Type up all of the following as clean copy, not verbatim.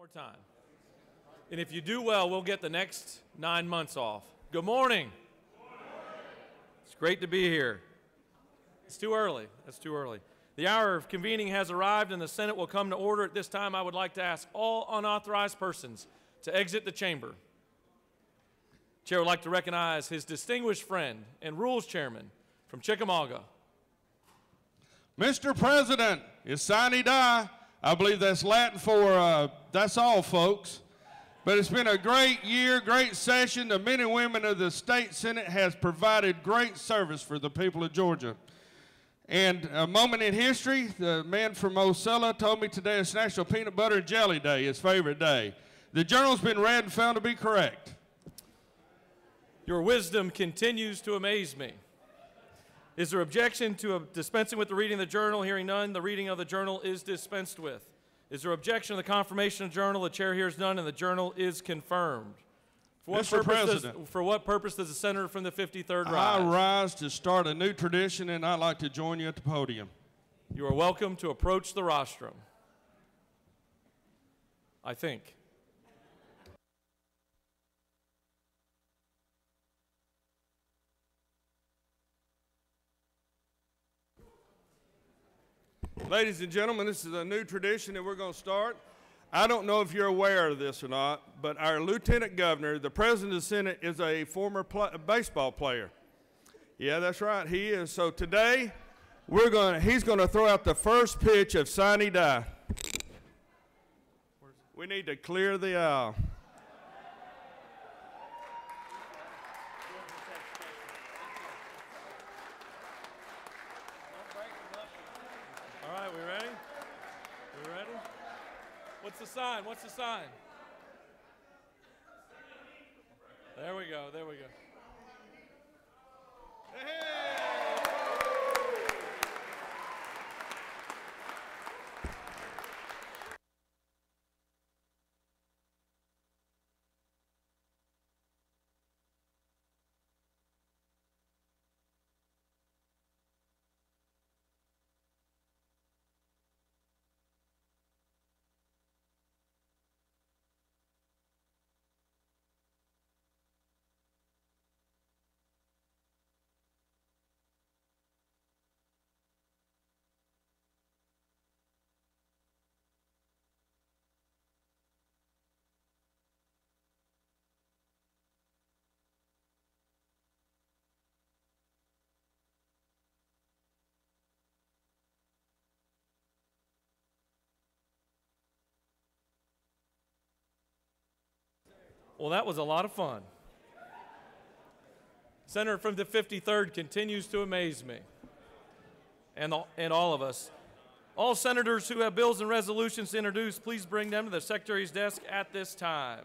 more time. And if you do well, we'll get the next 9 months off. Good morning. It's great to be here. It's too early. That's too early. The hour of convening has arrived, and the Senate will come to order. At this time, I would like to ask all unauthorized persons to exit the chamber. Chair would like to recognize his distinguished friend and Rules Chairman from Chickamauga. Mr. President, it's sine die. I believe that's Latin for that's all, folks. But it's been a great year, great session. The men and women of the state Senate has provided great service for the people of Georgia. And a moment in history, the man from Ocella told me today it's National Peanut Butter and Jelly Day, his favorite day. The journal's been read and found to be correct. Your wisdom continues to amaze me. Is there objection to dispensing with the reading of the journal? Hearing none, the reading of the journal is dispensed with. Is there objection to the confirmation of the journal? The chair hears none, and the journal is confirmed. Mr. President, for what purpose does the senator from the 53rd rise? I rise to start a new tradition, and I'd like to join you at the podium. You are welcome to approach the rostrum. I think. Ladies and gentlemen, this is a new tradition that we're going to start. I don't know if you're aware of this or not, but our Lieutenant Governor, the President of the Senate, is a former baseball player. Yeah, that's right, he is. So today, he's going to throw out the first pitch of sine die. We need to clear the aisle. All right, we ready? We ready? What's the sign? What's the sign? There we go. There we go. Hey! Well, that was a lot of fun. Senator from the 53rd continues to amaze me and all of us. All senators who have bills and resolutions to introduce, please bring them to the Secretary's desk at this time.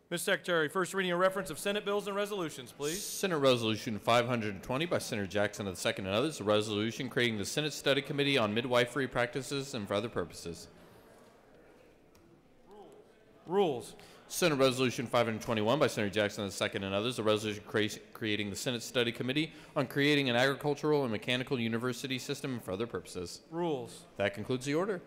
Ms. Secretary, first reading a reference of Senate bills and resolutions, please. Senate Resolution 520 by Senator Jackson II and others, a resolution creating the Senate Study Committee on Midwifery Practices and for other purposes. Rules. Senate Resolution 521 by Senator Jackson II and others, a resolution creating the Senate Study Committee on creating an agricultural and mechanical university system and for other purposes. Rules. That concludes the order.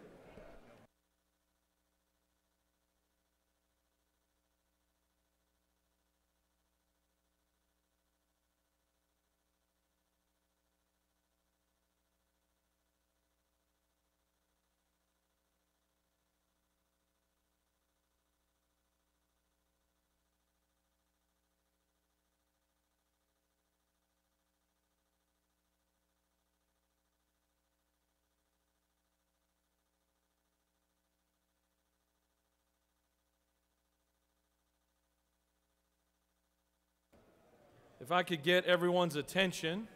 If I could get everyone's attention,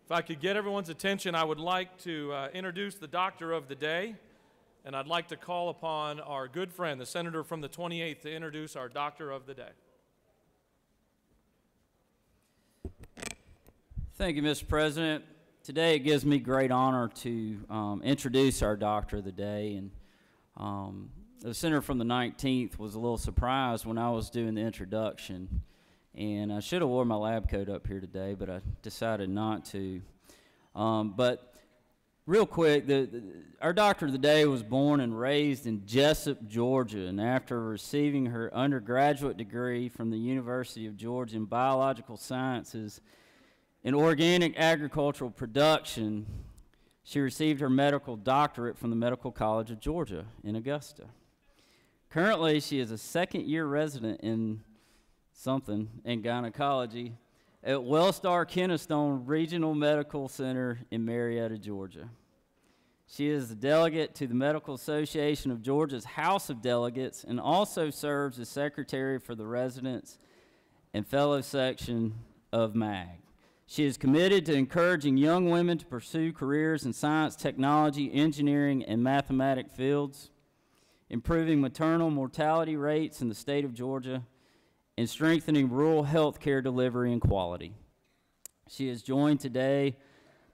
I would like to introduce the doctor of the day, and I'd like to call upon our good friend, the senator from the 28th, to introduce our doctor of the day. Thank you, Mr. President. Today it gives me great honor to introduce our doctor of the day, and the senator from the 19th was a little surprised when I was doing the introduction. And I should have worn my lab coat up here today, but I decided not to. But real quick, our doctor of the day was born and raised in Jessup, Georgia, and after receiving her undergraduate degree from the University of Georgia in biological sciences and organic agricultural production, she received her medical doctorate from the Medical College of Georgia in Augusta. Currently, she is a second-year resident in gynecology at Wellstar Kennestone Regional Medical Center in Marietta, Georgia. She is a delegate to the Medical Association of Georgia's House of Delegates and also serves as secretary for the residents and fellow section of MAG. She is committed to encouraging young women to pursue careers in science, technology, engineering, and mathematic fields, improving maternal mortality rates in the state of Georgia, and strengthening rural health care delivery and quality. She is joined today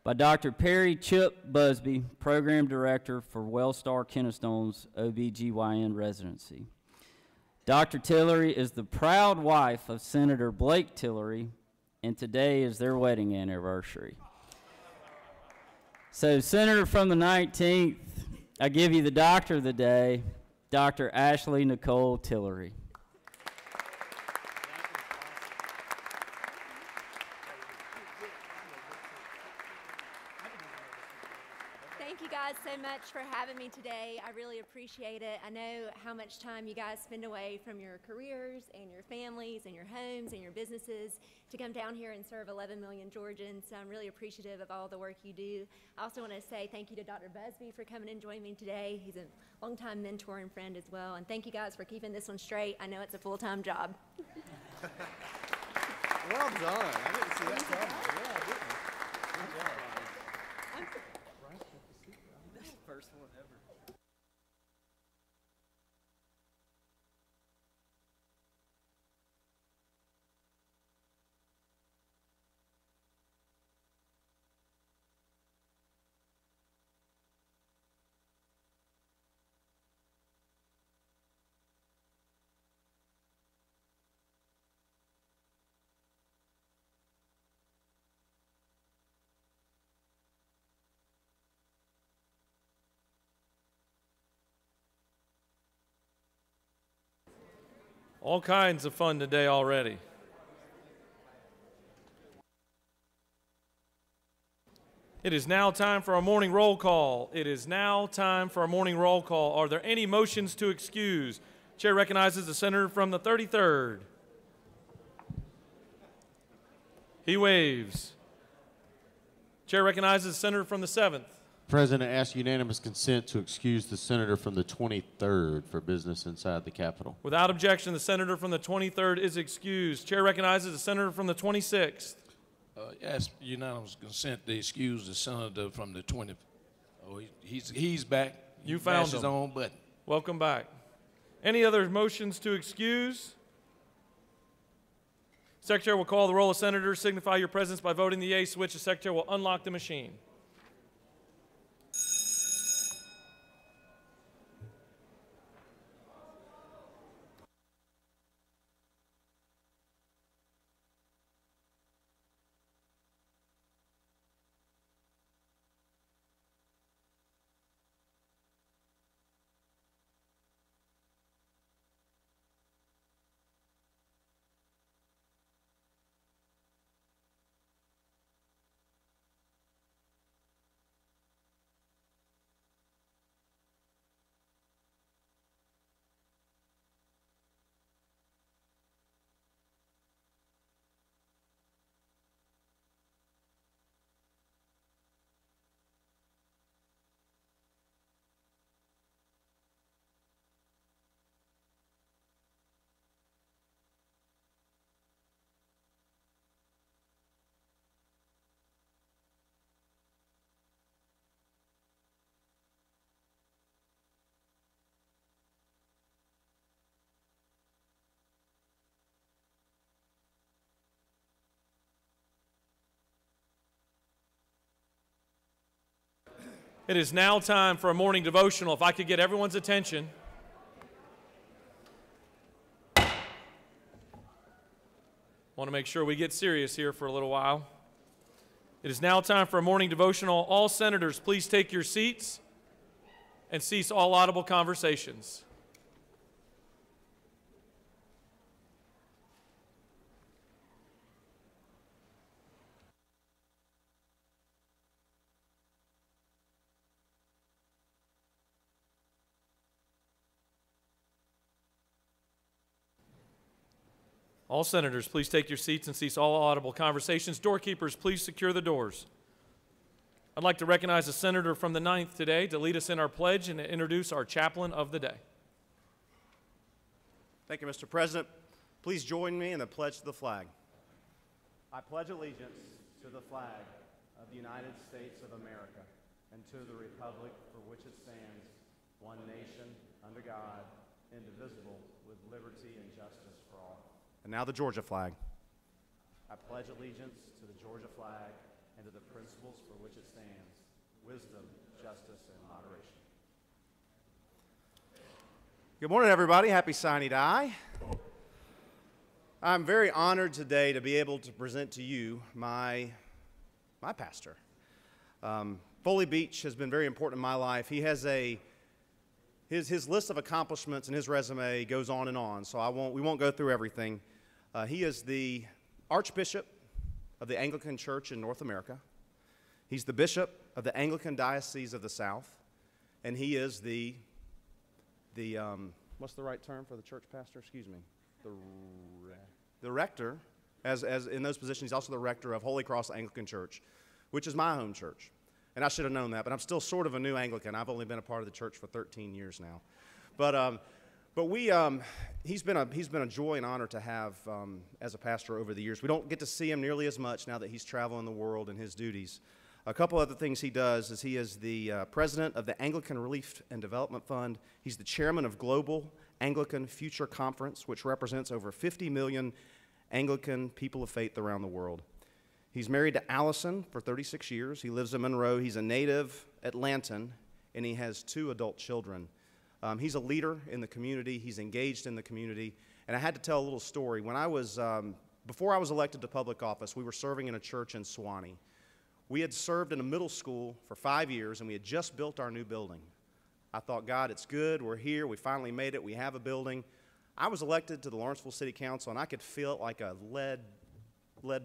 by Dr. Perry Chip Busby, Program Director for Wellstar Kennestone's OBGYN residency. Dr. Tillery is the proud wife of Senator Blake Tillery, and today is their wedding anniversary. So, Senator from the 19th, I give you the doctor of the day, Dr. Ashley Nicole Tillery. Thank you guys so much for having me today. I really appreciate it. I know how much time you guys spend away from your careers and your families and your homes and your businesses to come down here and serve 11 million Georgians. So I'm really appreciative of all the work you do. I also want to say thank you to Dr. Busby for coming and joining me today. He's a longtime mentor and friend as well. And thank you guys for keeping this one straight. I know it's a full-time job. Well done. I didn't see that coming. Yeah, I didn't. Good job. First one ever. All kinds of fun today already. It is now time for our morning roll call. It is now time for our morning roll call. Are there any motions to excuse? Chair recognizes the senator from the 33rd. He waves. Chair recognizes the senator from the 7th. President asks unanimous consent to excuse the senator from the 23rd for business inside the Capitol. Without objection, the senator from the 23rd is excused. Chair recognizes the senator from the 26th. Yes, unanimous consent to excuse the senator from the 20th. Oh, he's back. You found his him. own button. Welcome back. Any other motions to excuse? Secretary will call the roll of senators. Signify your presence by voting the yea switch. The secretary will unlock the machine. It is now time for a morning devotional. If I could get everyone's attention. Want to make sure we get serious here for a little while. It is now time for a morning devotional. All senators, please take your seats and cease all audible conversations. All senators, please take your seats and cease all audible conversations. Doorkeepers, please secure the doors. I'd like to recognize a senator from the 9th today to lead us in our pledge and to introduce our chaplain of the day. Thank you, Mr. President. Please join me in the pledge to the flag. I pledge allegiance to the flag of the United States of America and to the republic for which it stands, one nation, under God, indivisible, with liberty and justice for all. And now the Georgia flag. I pledge allegiance to the Georgia flag and to the principles for which it stands, wisdom, justice, and moderation. Good morning, everybody. Happy Sine Die. I'm very honored today to be able to present to you my pastor. Foley Beach has been very important in my life. He has his list of accomplishments and his resume goes on and on, so we won't go through everything. He is the Archbishop of the Anglican Church in North America. He's the Bishop of the Anglican Diocese of the South, and he is the what's the right term for the church pastor? Excuse me. The rector, as in those positions, he's also the rector of Holy Cross Anglican Church, which is my home church. And I should have known that, but I'm still sort of a new Anglican. I've only been a part of the church for 13 years now. But he's been a joy and honor to have as a pastor over the years. We don't get to see him nearly as much now that he's traveling the world in his duties. A couple other things he does is he is the president of the Anglican Relief and Development Fund. He's the chairman of Global Anglican Future Conference, which represents over 50 million Anglican people of faith around the world. He's married to Allison for 36 years. He lives in Monroe. He's a native Atlantan, and he has 2 adult children. He's a leader in the community. He's engaged in the community. And I had to tell a little story. When before I was elected to public office, we were serving in a church in Sewanee. We had served in a middle school for 5 years, and we had just built our new building. I thought, God, it's good. We're here. We finally made it. We have a building. I was elected to the Lawrenceville City Council, and I could feel it like a lead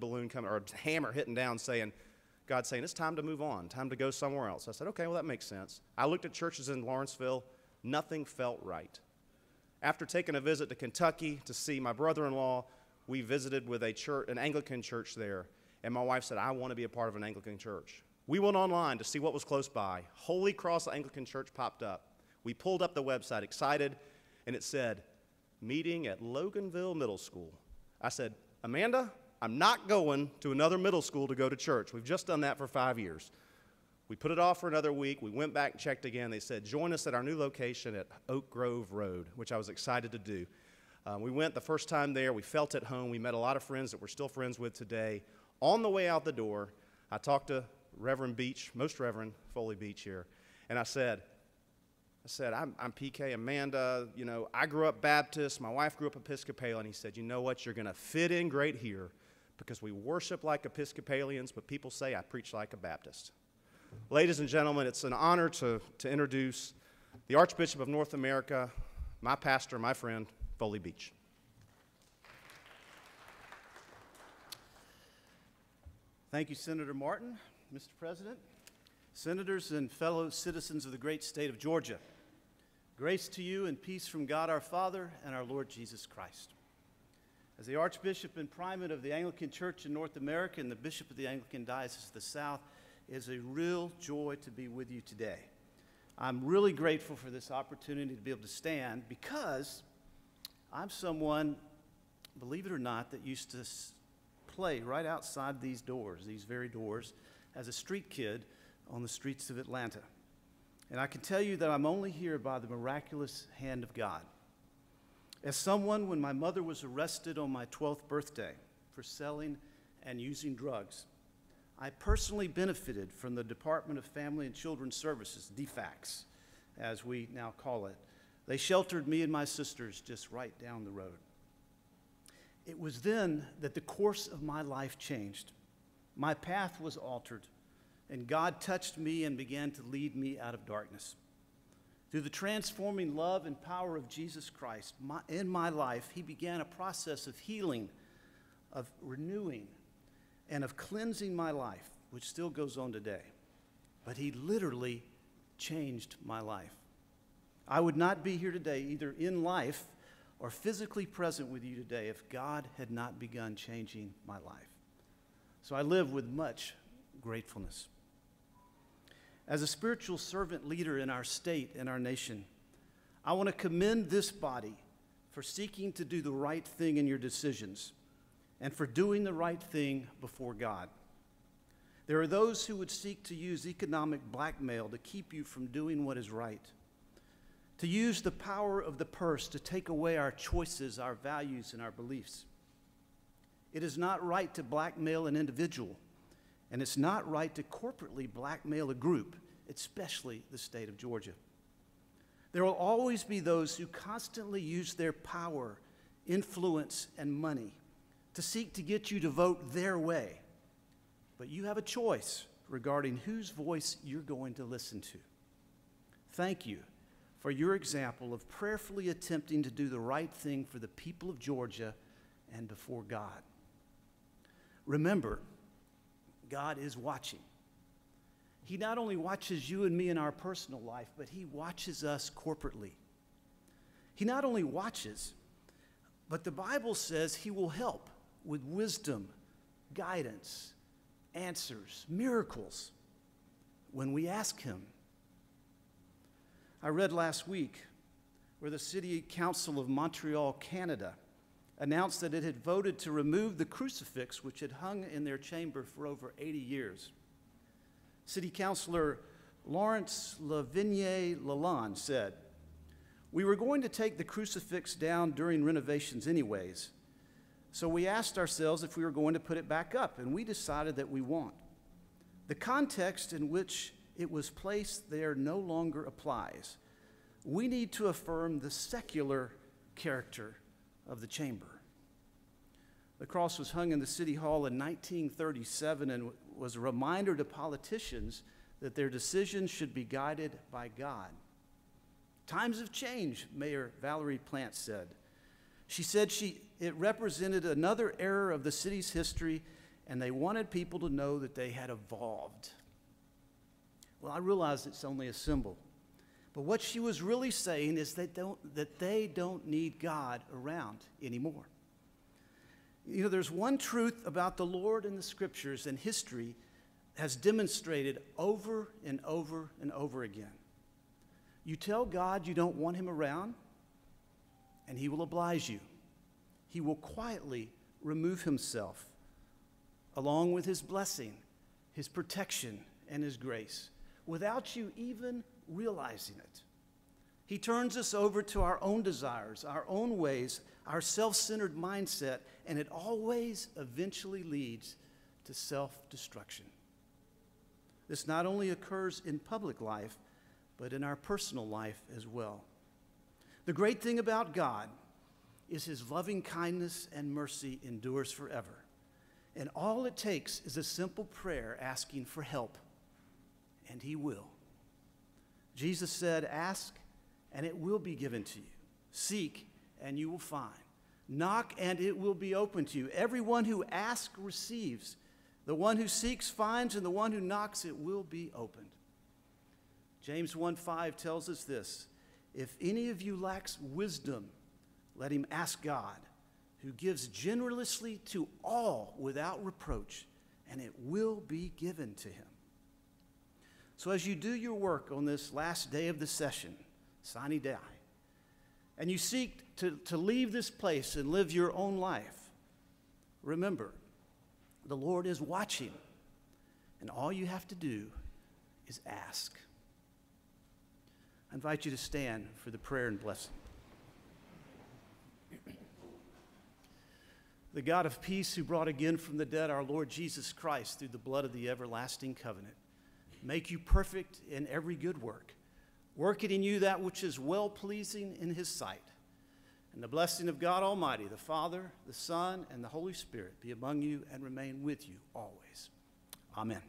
balloon coming, or a hammer hitting down, God saying, it's time to move on, time to go somewhere else. I said, okay, well, that makes sense. I looked at churches in Lawrenceville. Nothing felt right. After taking a visit to Kentucky to see my brother-in-law, we visited with an Anglican church there, and my wife said, I want to be a part of an Anglican church. We went online to see what was close by. Holy Cross Anglican Church popped up. We pulled up the website, excited, and it said, meeting at Loganville Middle School. I said, Amanda, I'm not going to another middle school to go to church. We've just done that for 5 years. We put it off for another week. We went back and checked again. They said, join us at our new location at Oak Grove Road, which I was excited to do. We went the first time there. We felt at home. We met a lot of friends that we're still friends with today. On the way out the door, I talked to Reverend Beach, Most Reverend Foley Beach here, and I said, I'm PK. Amanda, I grew up Baptist. My wife grew up Episcopalian. He said, you know what? You're going to fit in great here because we worship like Episcopalians, but people say I preach like a Baptist. Ladies and gentlemen, it's an honor to introduce the Archbishop of North America, my pastor, my friend, Foley Beach. Thank you, Senator Martin. Mr. President, senators and fellow citizens of the great state of Georgia, grace to you and peace from God our Father and our Lord Jesus Christ. As the Archbishop and Primate of the Anglican Church in North America and the Bishop of the Anglican Diocese of the South, it is a real joy to be with you today. I'm really grateful for this opportunity to be able to stand because I'm someone, believe it or not, that used to play right outside these very doors, as a street kid on the streets of Atlanta. And I can tell you that I'm only here by the miraculous hand of God. As someone, when my mother was arrested on my 12th birthday for selling and using drugs, I personally benefited from the Department of Family and Children's Services, DFACS, as we now call it. They sheltered me and my sisters just right down the road. It was then that the course of my life changed. My path was altered, and God touched me and began to lead me out of darkness. Through the transforming love and power of Jesus Christ in my life, he began a process of healing, of renewing, and of cleansing my life, which still goes on today. But he literally changed my life. I would not be here today, either in life or physically present with you today, if God had not begun changing my life. So I live with much gratefulness. As a spiritual servant leader in our state and our nation, I want to commend this body for seeking to do the right thing in your decisions and for doing the right thing before God. There are those who would seek to use economic blackmail to keep you from doing what is right, to use the power of the purse to take away our choices, our values, and our beliefs. It is not right to blackmail an individual, and it's not right to corporately blackmail a group, especially the state of Georgia. There will always be those who constantly use their power, influence, and money to seek to get you to vote their way. But you have a choice regarding whose voice you're going to listen to. Thank you for your example of prayerfully attempting to do the right thing for the people of Georgia and before God. Remember, God is watching. He not only watches you and me in our personal life, but he watches us corporately. He not only watches, but the Bible says he will help with wisdom, guidance, answers, miracles when we ask him. I read last week where the City Council of Montreal, Canada, announced that it had voted to remove the crucifix which had hung in their chamber for over 80 years. City Councilor Lawrence Lavigny-Lalonde said, "We were going to take the crucifix down during renovations anyways, so we asked ourselves if we were going to put it back up, and we decided that we won't. The context in which it was placed there no longer applies. We need to affirm the secular character of the chamber." The cross was hung in the City Hall in 1937 and was a reminder to politicians that their decisions should be guided by God. Times have changed, Mayor Valerie Plante said. She said it represented another era of the city's history, and they wanted people to know that they had evolved. Well, I realize it's only a symbol, but what she was really saying is that they don't need God around anymore. You know, there's one truth about the Lord in the scriptures, and history has demonstrated over and over and over again. You tell God you don't want him around, and he will oblige you. He will quietly remove himself, along with his blessing, his protection, and his grace, without you even realizing it. He turns us over to our own desires, our own ways, our self-centered mindset, and it always eventually leads to self-destruction. This not only occurs in public life, but in our personal life as well. The great thing about God is his loving kindness and mercy endures forever. And all it takes is a simple prayer asking for help, and he will. Jesus said, "Ask, and it will be given to you. Seek, and you will find. Knock, and it will be open to you. Everyone who asks receives. The one who seeks finds, and the one who knocks, it will be opened." James 1:5 tells us this: "If any of you lacks wisdom, let him ask God, who gives generously to all without reproach, and it will be given to him." So as you do your work on this last day of the session, sine die, and you seek to leave this place and live your own life, remember, the Lord is watching, and all you have to do is ask. I invite you to stand for the prayer and blessing. The God of peace, who brought again from the dead our Lord Jesus Christ through the blood of the everlasting covenant, make you perfect in every good work, working in you that which is well-pleasing in his sight. And the blessing of God Almighty, the Father, the Son, and the Holy Spirit be among you and remain with you always. Amen.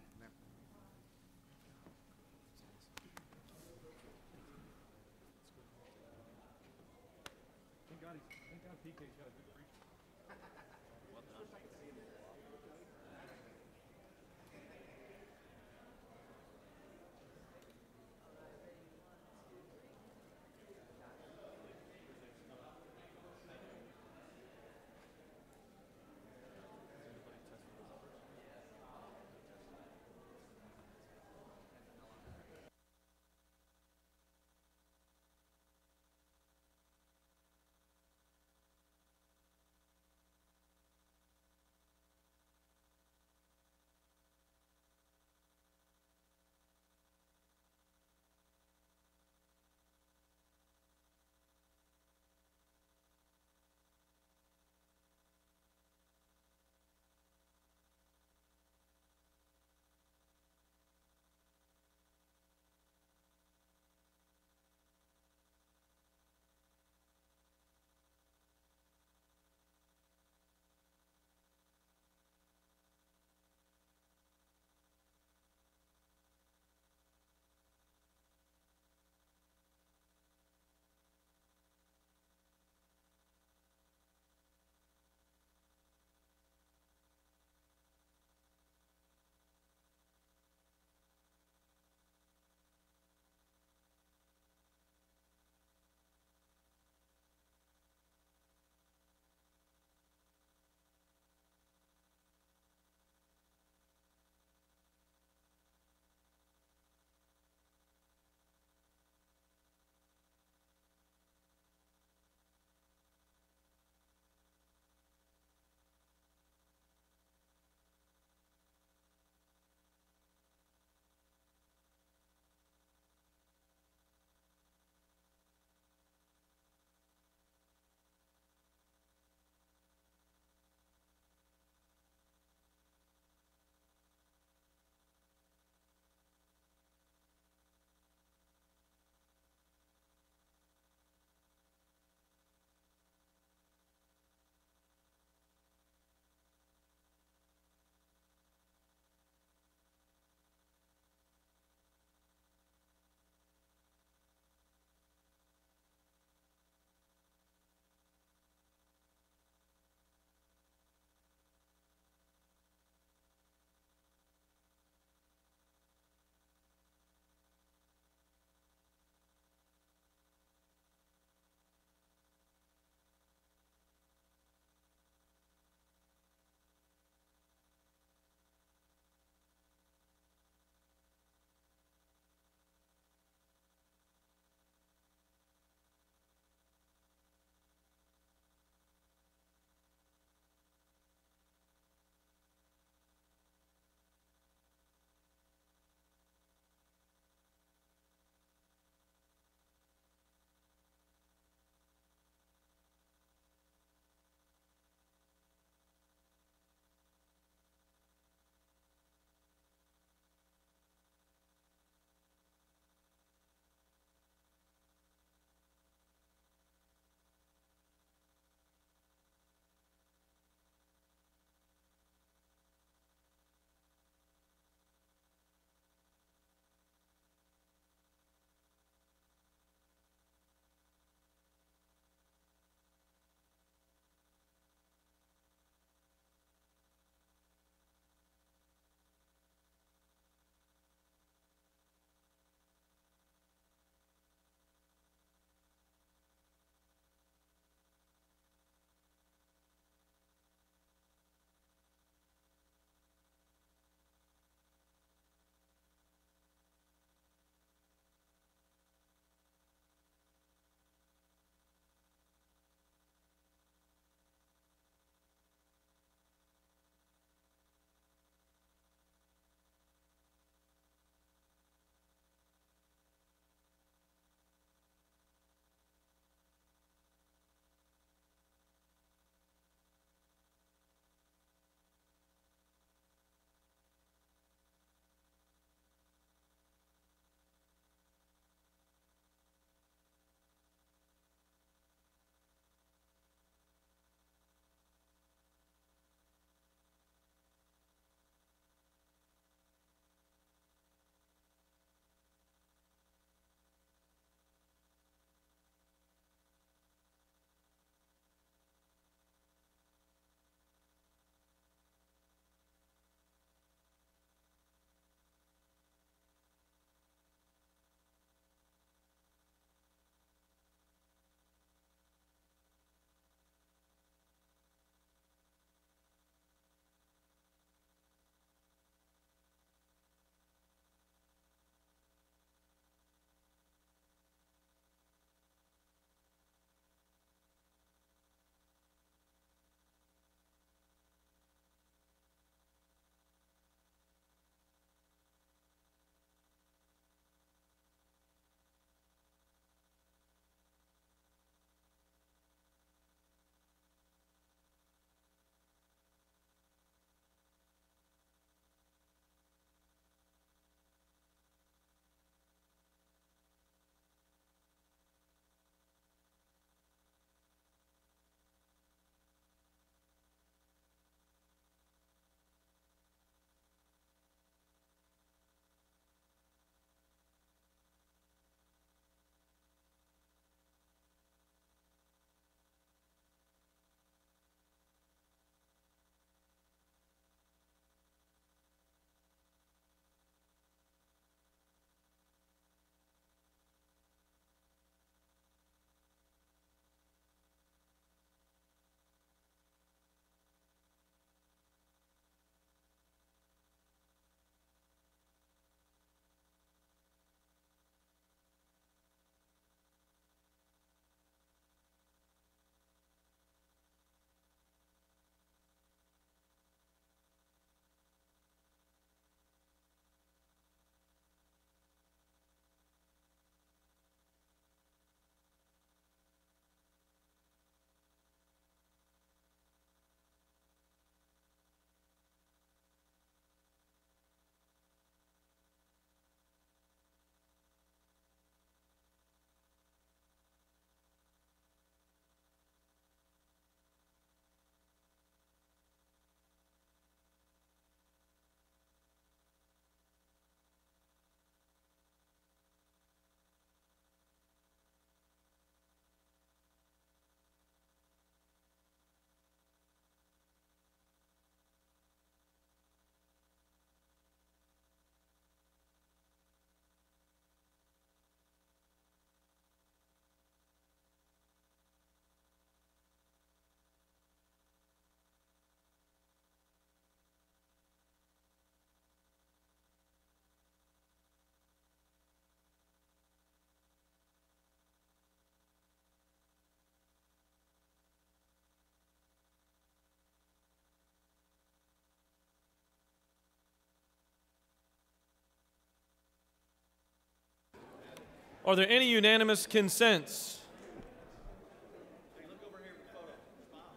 Are there any unanimous consents?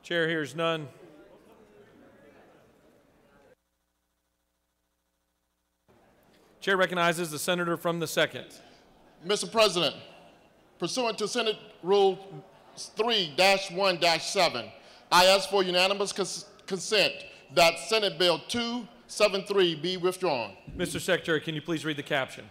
Chair hears none. Chair recognizes the senator from the 2nd. Mr. President, pursuant to Senate Rule 3-1-7, I ask for unanimous consent that Senate Bill 273 be withdrawn. Mr. Secretary, can you please read the caption?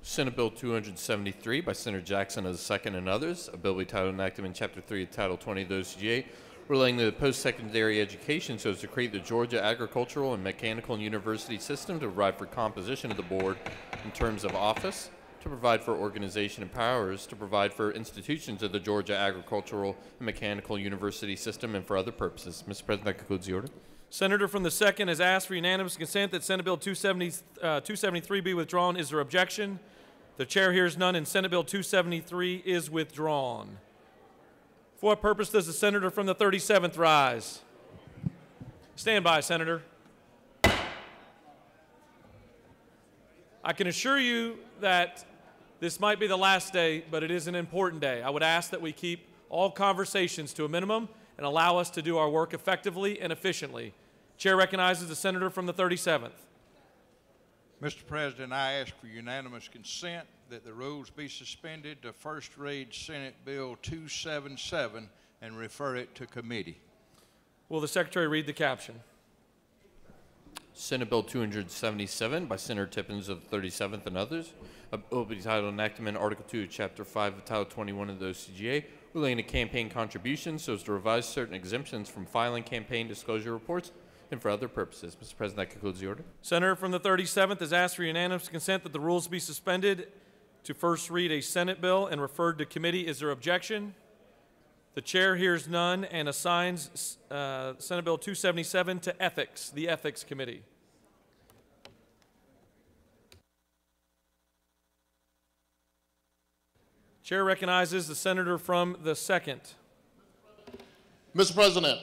Senate Bill 273 by Senator Jackson as the 2nd and others, a bill be titled and enacted in Chapter 3 of Title 20 of the OCGA relating to post-secondary education so as to create the Georgia Agricultural and Mechanical University System to provide for composition of the board in terms of office, to provide for organization and powers, to provide for institutions of the Georgia Agricultural and Mechanical University System, and for other purposes. Mr. President, that concludes the order. Senator from the 2nd has asked for unanimous consent that Senate Bill 273 be withdrawn. Is there objection? The chair hears none, and Senate Bill 273 is withdrawn. For what purpose does the senator from the 37th rise? Stand by, Senator. I can assure you that this might be the last day, but it is an important day. I would ask that we keep all conversations to a minimum and allow us to do our work effectively and efficiently. Chair recognizes the senator from the 37th. Mr. President, I ask for unanimous consent that the rules be suspended to first read Senate Bill 277 and refer it to committee. Will the Secretary read the caption? Senate Bill 277 by Senator Tippins of the 37th and others, a bill be titled Enactment Article 2 of Chapter 5 of Title 21 of the OCGA relating to campaign contributions so as to revise certain exemptions from filing campaign disclosure reports and for other purposes. Mr. President, that concludes the order. Senator from the 37th has asked for unanimous consent that the rules be suspended to first read a Senate bill and referred to committee. Is there objection? The chair hears none and assigns Senate Bill 277 to Ethics, the Ethics Committee. Chair recognizes the senator from the 2nd. Mr. President,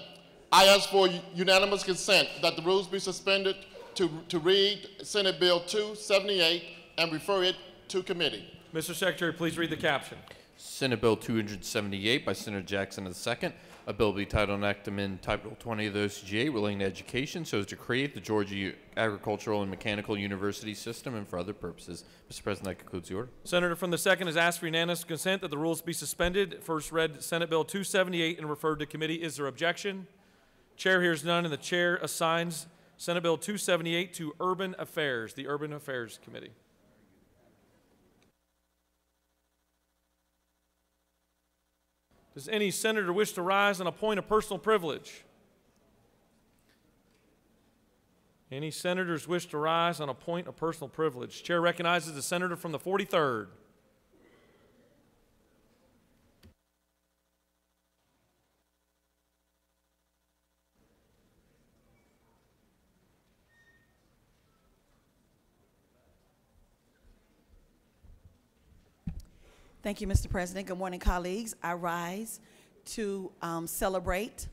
I ask for unanimous consent that the rules be suspended to read Senate Bill 278 and refer it to committee. Mr. Secretary, please read the caption. Senate Bill 278 by Senator Jackson II, a bill be titled Enactment Title 20 of the OCGA relating to education so as to create the Georgia Agricultural and Mechanical University System and for other purposes. Mr. President, that concludes the order. Senator from the 2nd has asked for unanimous consent that the rules be suspended. First read Senate Bill 278 and referred to committee. Is there objection? Chair hears none, and the chair assigns Senate Bill 278 to Urban Affairs, the Urban Affairs Committee. Does any senator wish to rise on a point of personal privilege? Any senators wish to rise on a point of personal privilege? Chair recognizes the senator from the 43rd. Thank you, Mr. President. Good morning, colleagues. I rise to celebrate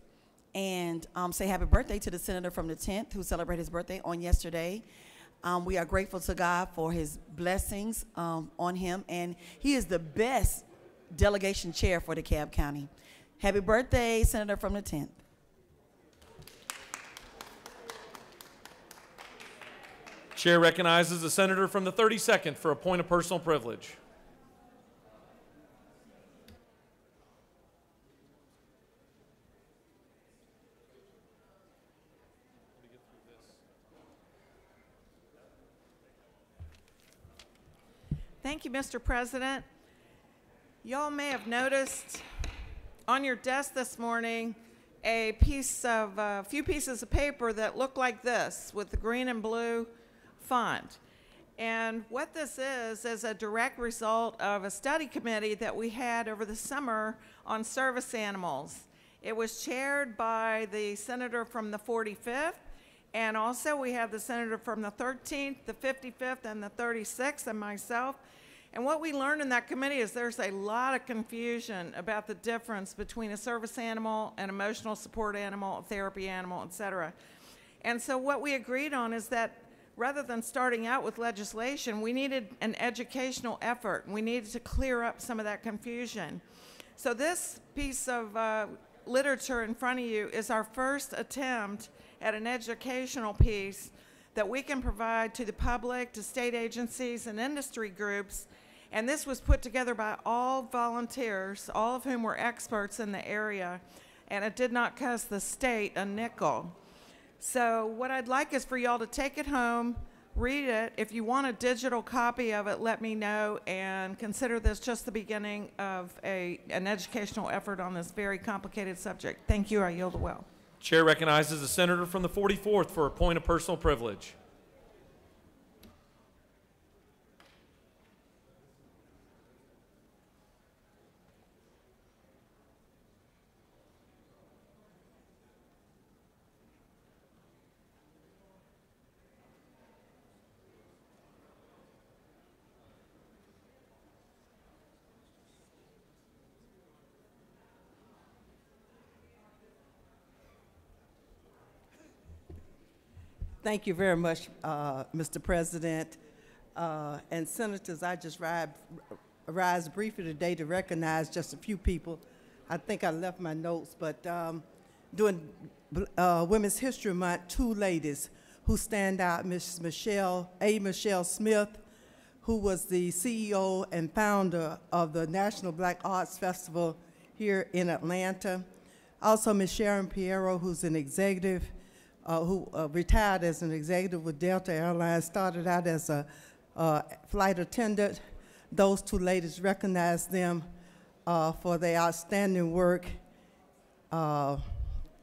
and say happy birthday to the senator from the 10th who celebrated his birthday on yesterday. We are grateful to God for his blessings on him, and he is the best delegation chair for DeKalb County. Happy birthday, Senator from the 10th. Chair recognizes the senator from the 32nd for a point of personal privilege. Thank you, Mr. President. Y'all may have noticed on your desk this morning a few pieces of paper that look like this with the green and blue font. And what this is a direct result of a study committee that we had over the summer on service animals. It was chaired by the senator from the 45th, and also we have the senator from the 13th, the 55th, and the 36th, and myself. And what we learned in that committee is there's a lot of confusion about the difference between a service animal, an emotional support animal, a therapy animal, et cetera. And so what we agreed on is that rather than starting out with legislation, we needed an educational effort. We needed to clear up some of that confusion. So this piece of literature in front of you is our first attempt at an educational piece that we can provide to the public, to state agencies and industry groups. And this was put together by all volunteers, all of whom were experts in the area, and it did not cost the state a nickel. So what I'd like is for y'all to take it home, read it. If you want a digital copy of it, let me know, and consider this just the beginning of an educational effort on this very complicated subject. Thank you. I yield the well. Chair recognizes the senator from the 44th for a point of personal privilege. Thank you very much, Mr. President. And Senators, I just rise briefly today to recognize just a few people. I think I left my notes, but during Women's History Month, two ladies who stand out, Miss Michelle Smith, who was the CEO and founder of the National Black Arts Festival here in Atlanta. Also, Miss Sharon Piero, who's an executive, who retired as an executive with Delta Airlines, started out as a flight attendant. Those two ladies, recognize them for their outstanding work for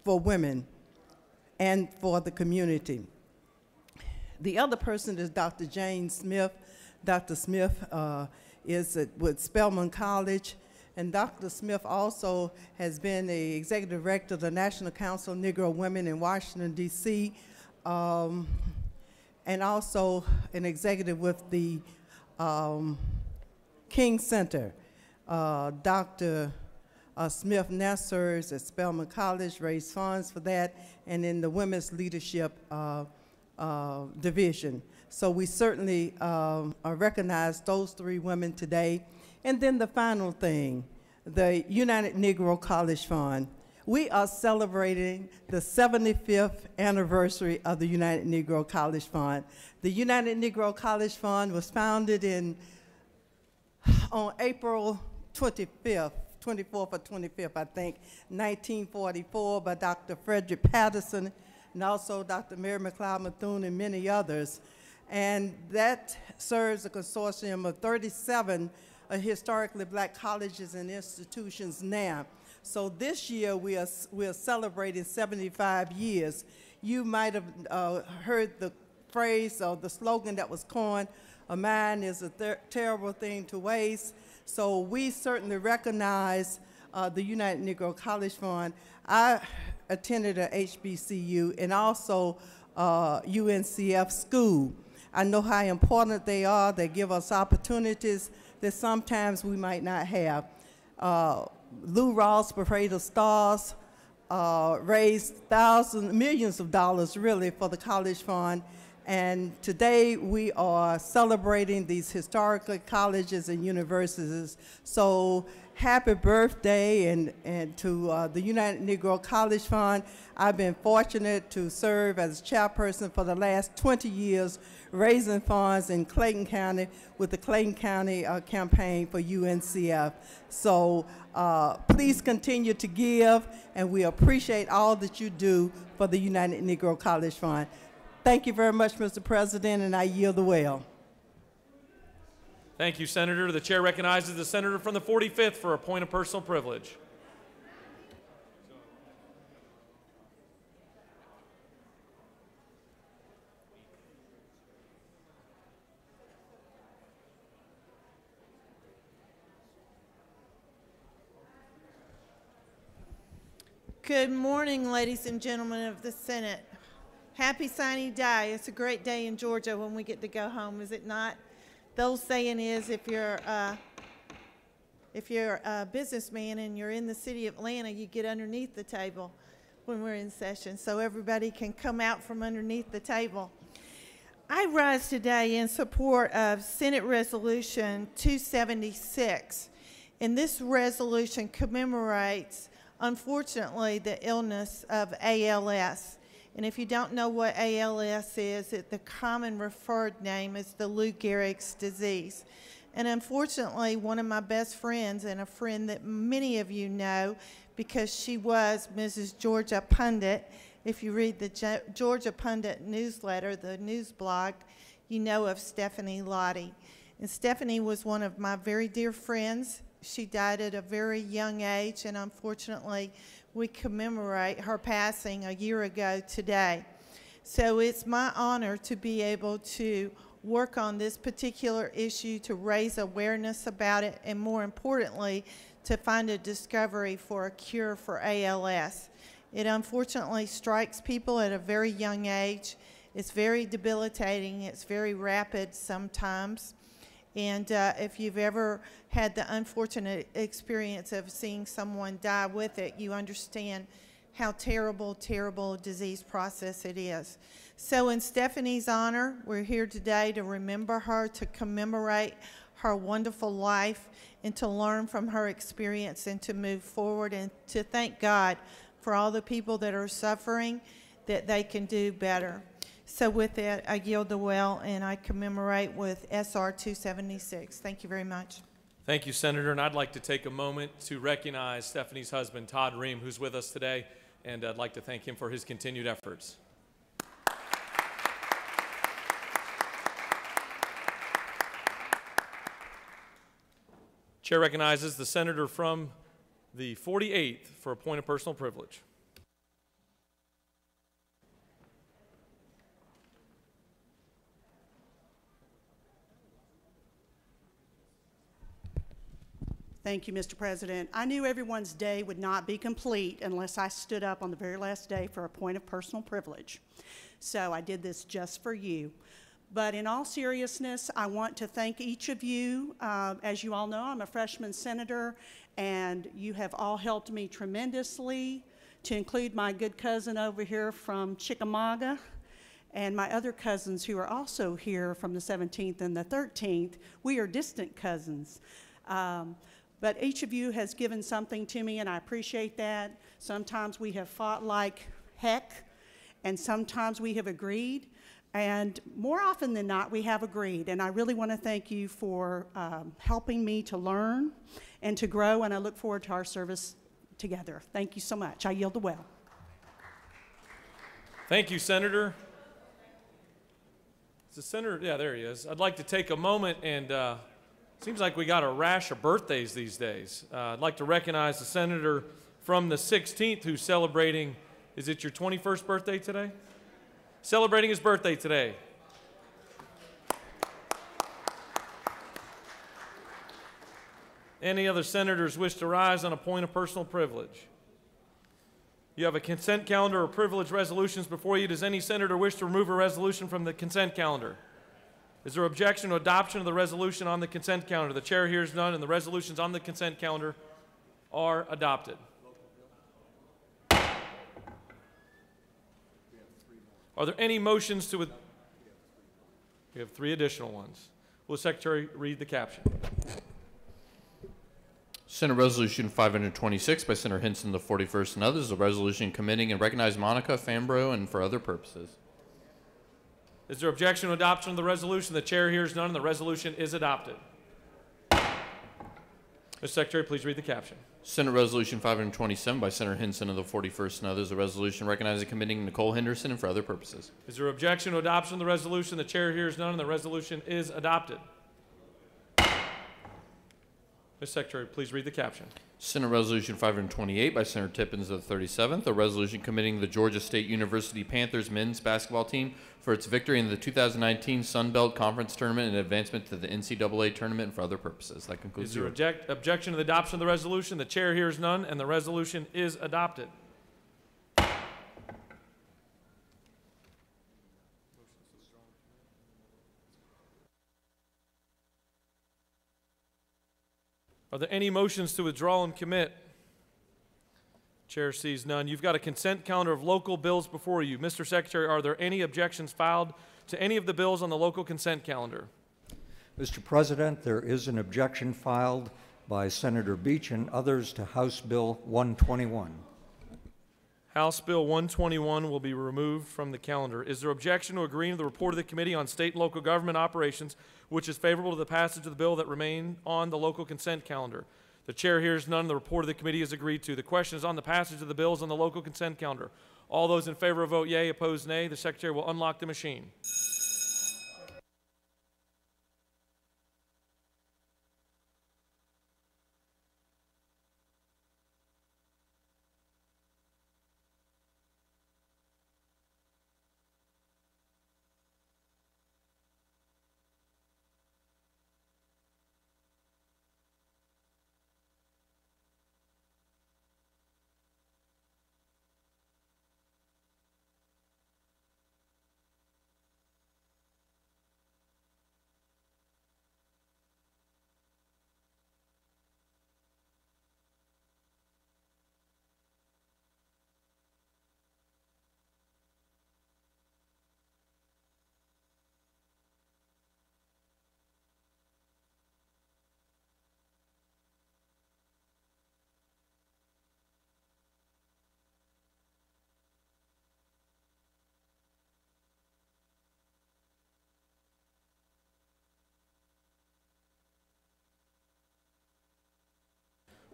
women and for the community. The other person is Dr. Jane Smith. Dr. Smith is with Spelman College. And Dr. Smith also has been the executive director of the National Council of Negro Women in Washington, D.C., and also an executive with the King Center. Dr. Smith now serves at Spelman College, raised funds for that, and in the Women's Leadership Division. So we certainly recognize those three women today. And then the final thing, the United Negro College Fund. We are celebrating the 75th anniversary of the United Negro College Fund. The United Negro College Fund was founded on April 24th or 25th, I think, 1944 by Dr. Frederick Patterson and also Dr. Mary McLeod Bethune and many others. And that serves a consortium of 37 historically black colleges and institutions now. So this year we are celebrating 75 years. You might have heard the phrase or the slogan that was coined, "A mind is a terrible thing to waste." So we certainly recognize the United Negro College Fund. I attended a HBCU and also UNCF school. I know how important they are. They give us opportunities that sometimes we might not have. Lou Rawls Parade of Stars raised millions of dollars really for the College Fund. And today we are celebrating these historical colleges and universities. So happy birthday and to the United Negro College Fund. I've been fortunate to serve as chairperson for the last 20 years, raising funds in Clayton County with the Clayton County campaign for UNCF. So please continue to give, and we appreciate all that you do for the United Negro College Fund. Thank you very much, Mr. President, and I yield the well. Thank you, Senator. The chair recognizes the senator from the 45th for a point of personal privilege. Good morning, ladies and gentlemen of the Senate. Happy Sine Die. It's a great day in Georgia when we get to go home, is it not? The old saying is, if you're a businessman and you're in the city of Atlanta, you get underneath the table when we're in session, so everybody can come out from underneath the table. I rise today in support of Senate Resolution 276. And this resolution commemorates, unfortunately, the illness of ALS. And if you don't know what ALS is, the common referred name is the Lou Gehrig's disease. And unfortunately, one of my best friends, and a friend that many of you know because she was Mrs. Georgia Pundit. If you read the Georgia Pundit newsletter, the news blog, you know of Stephanie Lottie. And Stephanie was one of my very dear friends. She died at a very young age, and unfortunately, we commemorate her passing a year ago today. So it's my honor to be able to work on this particular issue, to raise awareness about it, and more importantly, to find a discovery for a cure for ALS. It unfortunately strikes people at a very young age. It's very debilitating. It's very rapid sometimes. And if you've ever had the unfortunate experience of seeing someone die with it, you understand how terrible, terrible disease process it is. So in Stephanie's honor, we're here today to remember her, to commemorate her wonderful life, and to learn from her experience and to move forward, and to thank God for all the people that are suffering, that they can do better. So with that, I yield the well, and I commemorate with SR 276. Thank you very much. Thank you, Senator. And I'd like to take a moment to recognize Stephanie's husband, Todd Ream, who's with us today, and I'd like to thank him for his continued efforts. Chair recognizes the senator from the 48th for a point of personal privilege. Thank you, Mr. President. I knew everyone's day would not be complete unless I stood up on the very last day for a point of personal privilege. So I did this just for you. But in all seriousness, I want to thank each of you. As you all know, I'm a freshman senator, and you have all helped me tremendously, to include my good cousin over here from Chickamauga, and my other cousins who are also here from the 17th and the 13th. We are distant cousins. But each of you has given something to me, and I appreciate that. Sometimes we have fought like heck, and sometimes we have agreed. And more often than not, we have agreed. And I really want to thank you for helping me to learn and to grow, and I look forward to our service together. Thank you so much. I yield the well. Thank you, Senator. Is the senator? Yeah, there he is. I'd like to take a moment, and seems like we got a rash of birthdays these days. I'd like to recognize the senator from the 16th who's celebrating. Is it your 21st birthday today? Celebrating his birthday today. Any other senators wish to rise on a point of personal privilege? You have a consent calendar or privilege resolutions before you. Does any senator wish to remove a resolution from the consent calendar? Is there objection to adoption of the resolution on the consent calendar? The chair hears none, and the resolutions on the consent calendar are adopted. Are there any motions to? We have 3 additional ones. Will the Secretary read the caption? Senate Resolution 526 by Senator Hinson, the 41st, and others, a resolution committing and recognizing Monica Fambro and for other purposes. Is there objection to adoption of the resolution? The chair hears none, and the resolution is adopted. Mr. Secretary, please read the caption. Senate Resolution 527 by Senator Hinson of the 41st and others, a resolution recognizing and committing Nicole Henderson and for other purposes. Is there objection to adoption of the resolution? The chair hears none, and the resolution is adopted. Mr. Secretary, please read the caption. Senate Resolution 528 by Senator Tippins of the 37th, a resolution committing the Georgia State University Panthers men's basketball team for its victory in the 2019 Sun Belt Conference Tournament and advancement to the NCAA tournament and for other purposes. That concludes. Is there objection to the adoption of the resolution? The chair hears none, and the resolution is adopted. Are there any motions to withdraw and commit? Chair sees none. You've got a consent calendar of local bills before you. Mr. Secretary, are there any objections filed to any of the bills on the local consent calendar? Mr. President, there is an objection filed by Senator Beach and others to House Bill 121. House Bill 121 will be removed from the calendar. Is there objection to agreeing to the report of the Committee on State and Local Government Operations, which is favorable to the passage of the bill that remain on the local consent calendar? The chair hears none. The report of the committee is agreed to. The question is on the passage of the bills on the local consent calendar. All those in favor vote yea, opposed nay. The secretary will unlock the machine.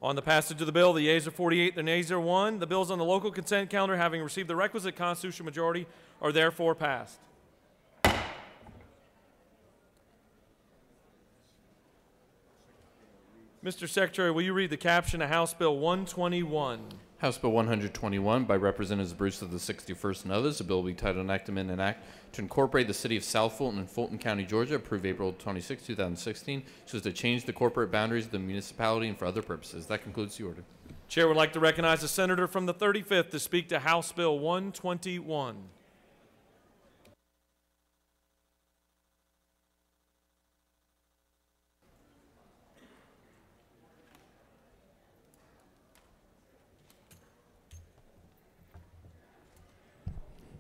On the passage of the bill, the yeas are 48, the nays are 1. The bills on the local consent calendar, having received the requisite constitutional majority, are therefore passed. Mr. Secretary, will you read the caption of House Bill 121? House Bill 121 by Representatives Bruce of the 61st and others. A bill will be titled Enactment and Act to incorporate the city of South Fulton in Fulton County, Georgia, approved April 26, 2016, so as to change the corporate boundaries of the municipality and for other purposes. That concludes the order. Chair would like to recognize the senator from the 35th to speak to House Bill 121.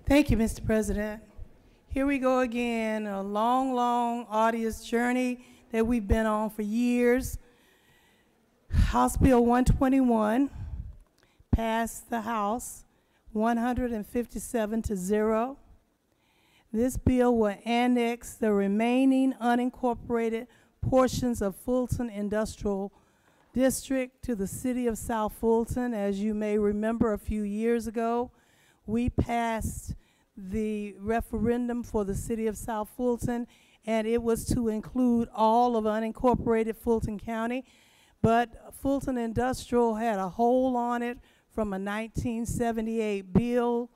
Thank you, Mr. President. Here we go again, a long, long, arduous journey that we've been on for years. House Bill 121 passed the House 157-0. This bill will annex the remaining unincorporated portions of Fulton Industrial District to the city of South Fulton. As you may remember, a few years ago, we passed the referendum for the city of South Fulton, and it was to include all of unincorporated Fulton County. But Fulton Industrial had a hold on it from a 1978 bill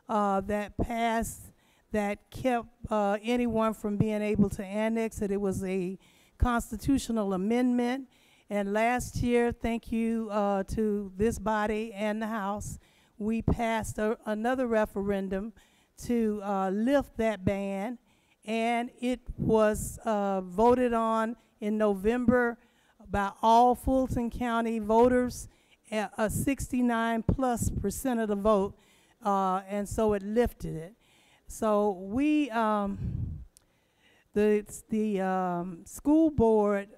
that passed that kept anyone from being able to annex it. It was a constitutional amendment. And last year, thank you to this body and the House, we passed another referendum to lift that ban, and it was voted on in November by all Fulton County voters, 69+% of the vote, and so it lifted it. So we, the school board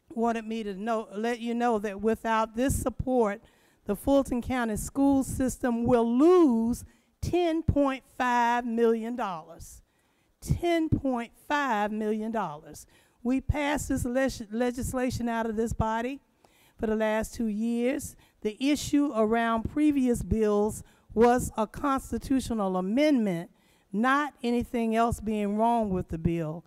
wanted me to let you know that without this support, the Fulton County school system will lose $10.5 million. $10.5 million. We passed this legislation out of this body for the last 2 years. The issue around previous bills was a constitutional amendment, not anything else being wrong with the bill.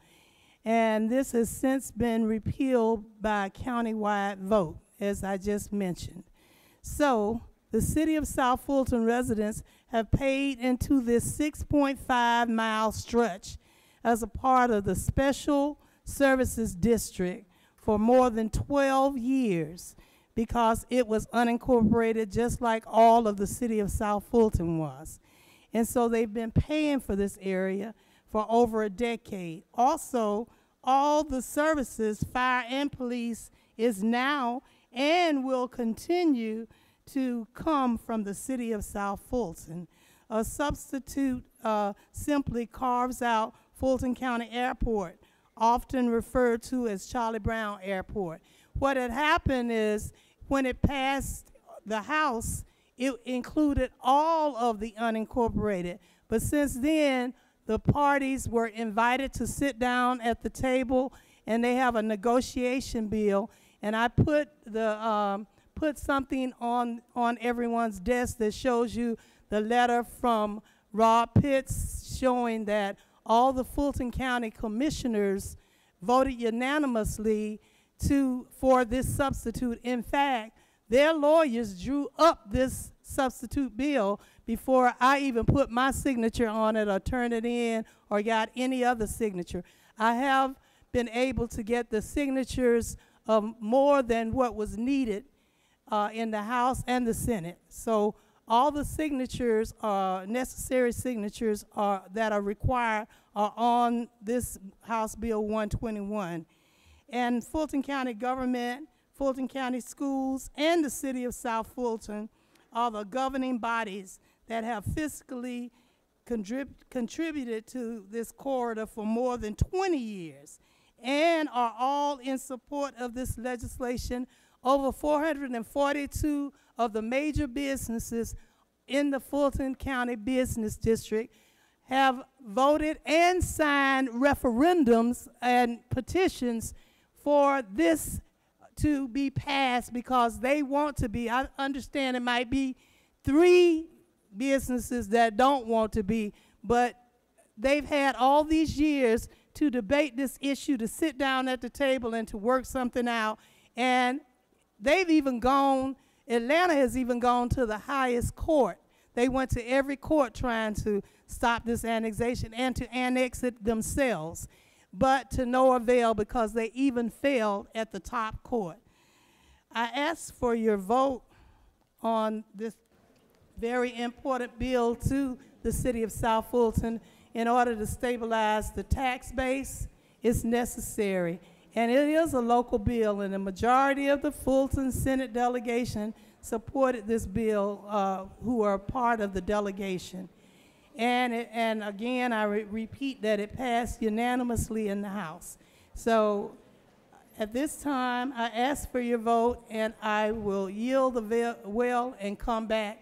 And this has since been repealed by a countywide vote, as I just mentioned. So the city of South Fulton residents have paid into this 6.5-mile stretch as a part of the Special Services District for more than 12 years because it was unincorporated just like all of the city of South Fulton was. And so they've been paying for this area for over a decade. Also, all the services, fire and police, is now and will continue to come from the city of South Fulton. a substitute simply carves out Fulton County Airport, often referred to as Charlie Brown Airport. What had happened is when it passed the House, it included all of the unincorporated. But since then, the parties were invited to sit down at the table, and they have a negotiation bill. And I put something on everyone's desk that shows you the letter from Rob Pitts showing that all the Fulton County commissioners voted unanimously for this substitute. In fact, their lawyers drew up this substitute bill before I even put my signature on it or turned it in or got any other signature. I have been able to get the signatures of more than what was needed in the House and the Senate. So all the signatures, necessary signatures that are required are on this House Bill 121. And Fulton County government, Fulton County schools, and the city of South Fulton are the governing bodies that have fiscally contributed to this corridor for more than 20 years and are all in support of this legislation. Over 442 of the major businesses in the Fulton County Business District have voted and signed referendums and petitions for this to be passed because they want to be. I understand it might be 3 businesses that don't want to be, but they've had all these years to debate this issue, to sit down at the table and to work something out. And they've even gone, Atlanta has even gone to the highest court. They went to every court trying to stop this annexation and to annex it themselves, but to no avail because they even failed at the top court. I ask for your vote on this very important bill to the city of South Fulton in order to stabilize the tax base. It's necessary. And it is a local bill, and the majority of the Fulton Senate delegation supported this bill, who are part of the delegation. And again, I repeat that it passed unanimously in the House. So at this time, I ask for your vote, and I will yield the well and come back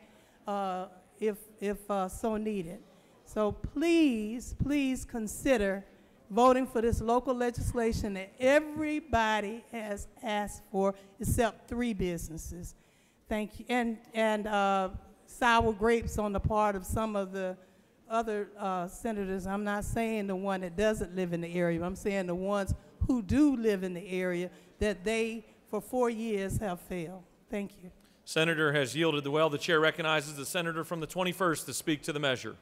if so needed. So please, please consider voting for this local legislation that everybody has asked for except 3 businesses. Thank you. And sour grapes on the part of some of the other senators. I'm not saying the one that doesn't live in the area, but I'm saying the ones who do live in the area that they, for 4 years, have failed. Thank you. Senator has yielded the well. The chair recognizes the senator from the 21st to speak to the measure.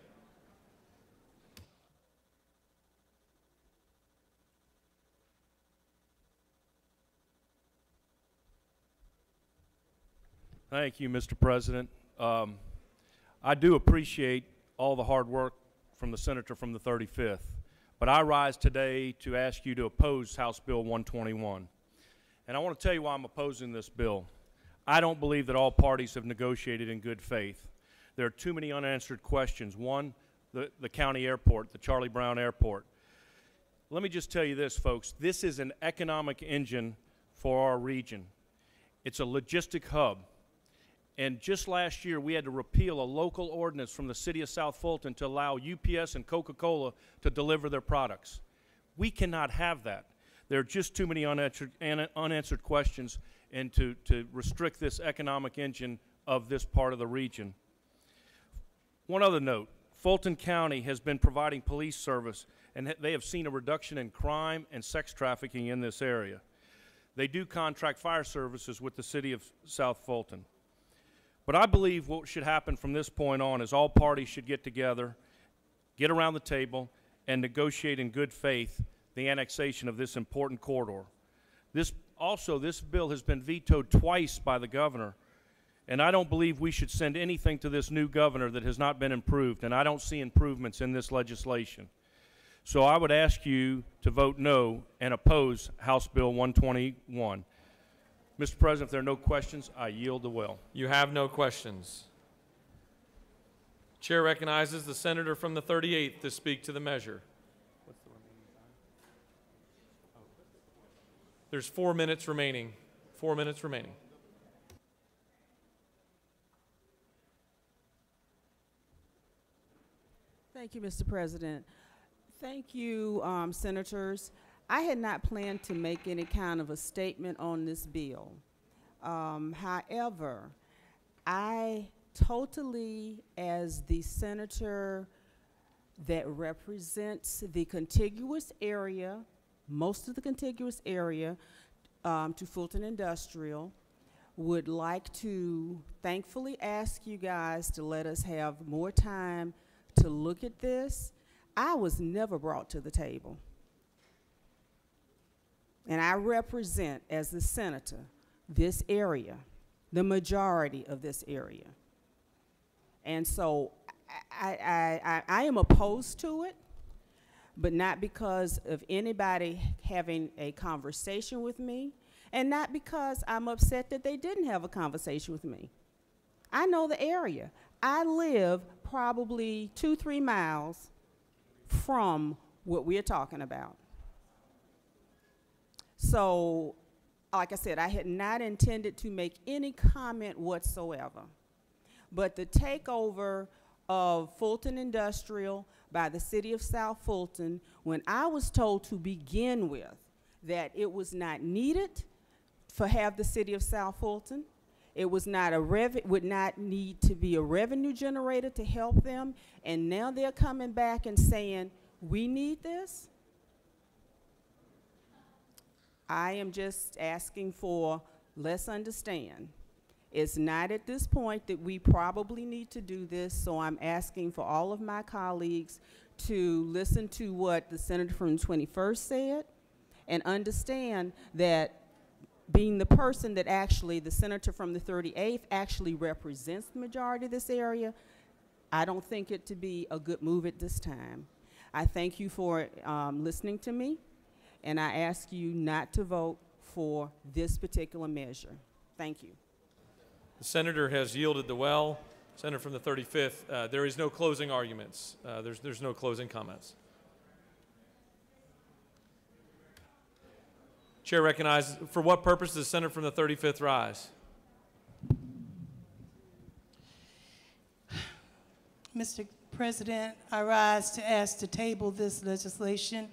Thank you, Mr. President. I do appreciate all the hard work from the senator from the 35th, but I rise today to ask you to oppose House Bill 121. And I want to tell you why I'm opposing this bill. I don't believe that all parties have negotiated in good faith. There are too many unanswered questions. One, the county airport, the Charlie Brown Airport. Let me just tell you this, folks. This is an economic engine for our region. It's a logistic hub. And just last year, we had to repeal a local ordinance from the city of South Fulton to allow UPS and Coca-Cola to deliver their products. We cannot have that. There are just too many unanswered questions, and to restrict this economic engine of this part of the region. One other note, Fulton County has been providing police service, and they have seen a reduction in crime and sex trafficking in this area. They do contract fire services with the city of South Fulton. But I believe what should happen from this point on is all parties should get together, get around the table, and negotiate in good faith the annexation of this important corridor. This bill has been vetoed twice by the governor, and I don't believe we should send anything to this new governor that has not been improved, and I don't see improvements in this legislation. So I would ask you to vote no and oppose House Bill 121. Mr. President, if there are no questions, I yield the will. You have no questions. Chair recognizes the senator from the 38th to speak to the measure. There's 4 minutes remaining. 4 minutes remaining. Thank you, Mr. President. Thank you, senators. I had not planned to make any kind of a statement on this bill. However, I totally, as the senator that represents the contiguous area, most of the contiguous area to Fulton Industrial, would like to thankfully ask you guys to let us have more time to look at this. I was never brought to the table. And I represent, as the senator, this area, the majority of this area. And so I am opposed to it, but not because of anybody having a conversation with me, and not because I'm upset that they didn't have a conversation with me. I know the area. I live probably 2-3 miles from what we're talking about. So, like I said, I had not intended to make any comment whatsoever. But the takeover of Fulton Industrial by the city of South Fulton, when I was told to begin with that it was not needed for have the city of South Fulton, it was not would not need to be a revenue generator to help them, and now they're coming back and saying, we need this. I am just asking for, let's understand. It's not at this point that we probably need to do this, so I'm asking for all of my colleagues to listen to what the senator from the 21st said and understand that being the person that actually, the senator from the 38th actually represents the majority of this area, I don't think it to be a good move at this time. I thank you for listening to me, and I ask you not to vote for this particular measure. Thank you. The senator has yielded the well. Senator from the 35th, there is no closing arguments. There's no closing comments. Chair recognizes, for what purpose does the senator from the 35th rise? Mr. President, I rise to ask to table this legislation,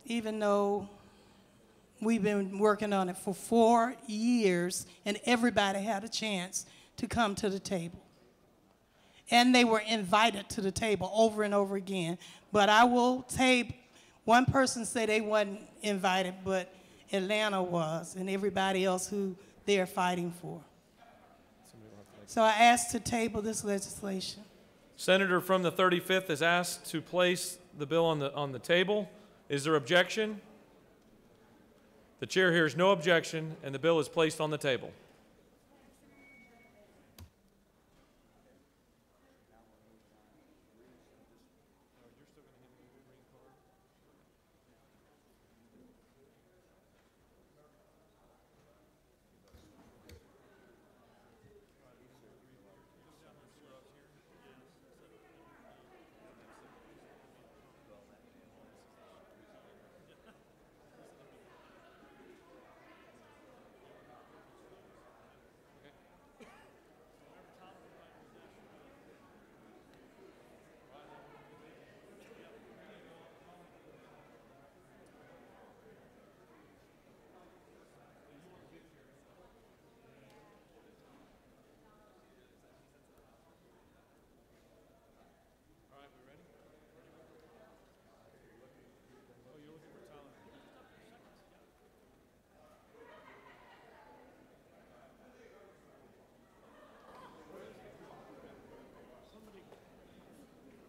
even though we've been working on it for 4 years and everybody had a chance to come to the table. And they were invited to the table over and over again. But I will table. One person said they wasn't invited, but Atlanta was, and everybody else who they're fighting for. So I ask to table this legislation. Senator from the 35th is asked to place the bill on the table. Is there objection? The chair hears no objection, and the bill is placed on the table.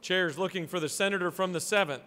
Chair is looking for the senator from the 7th.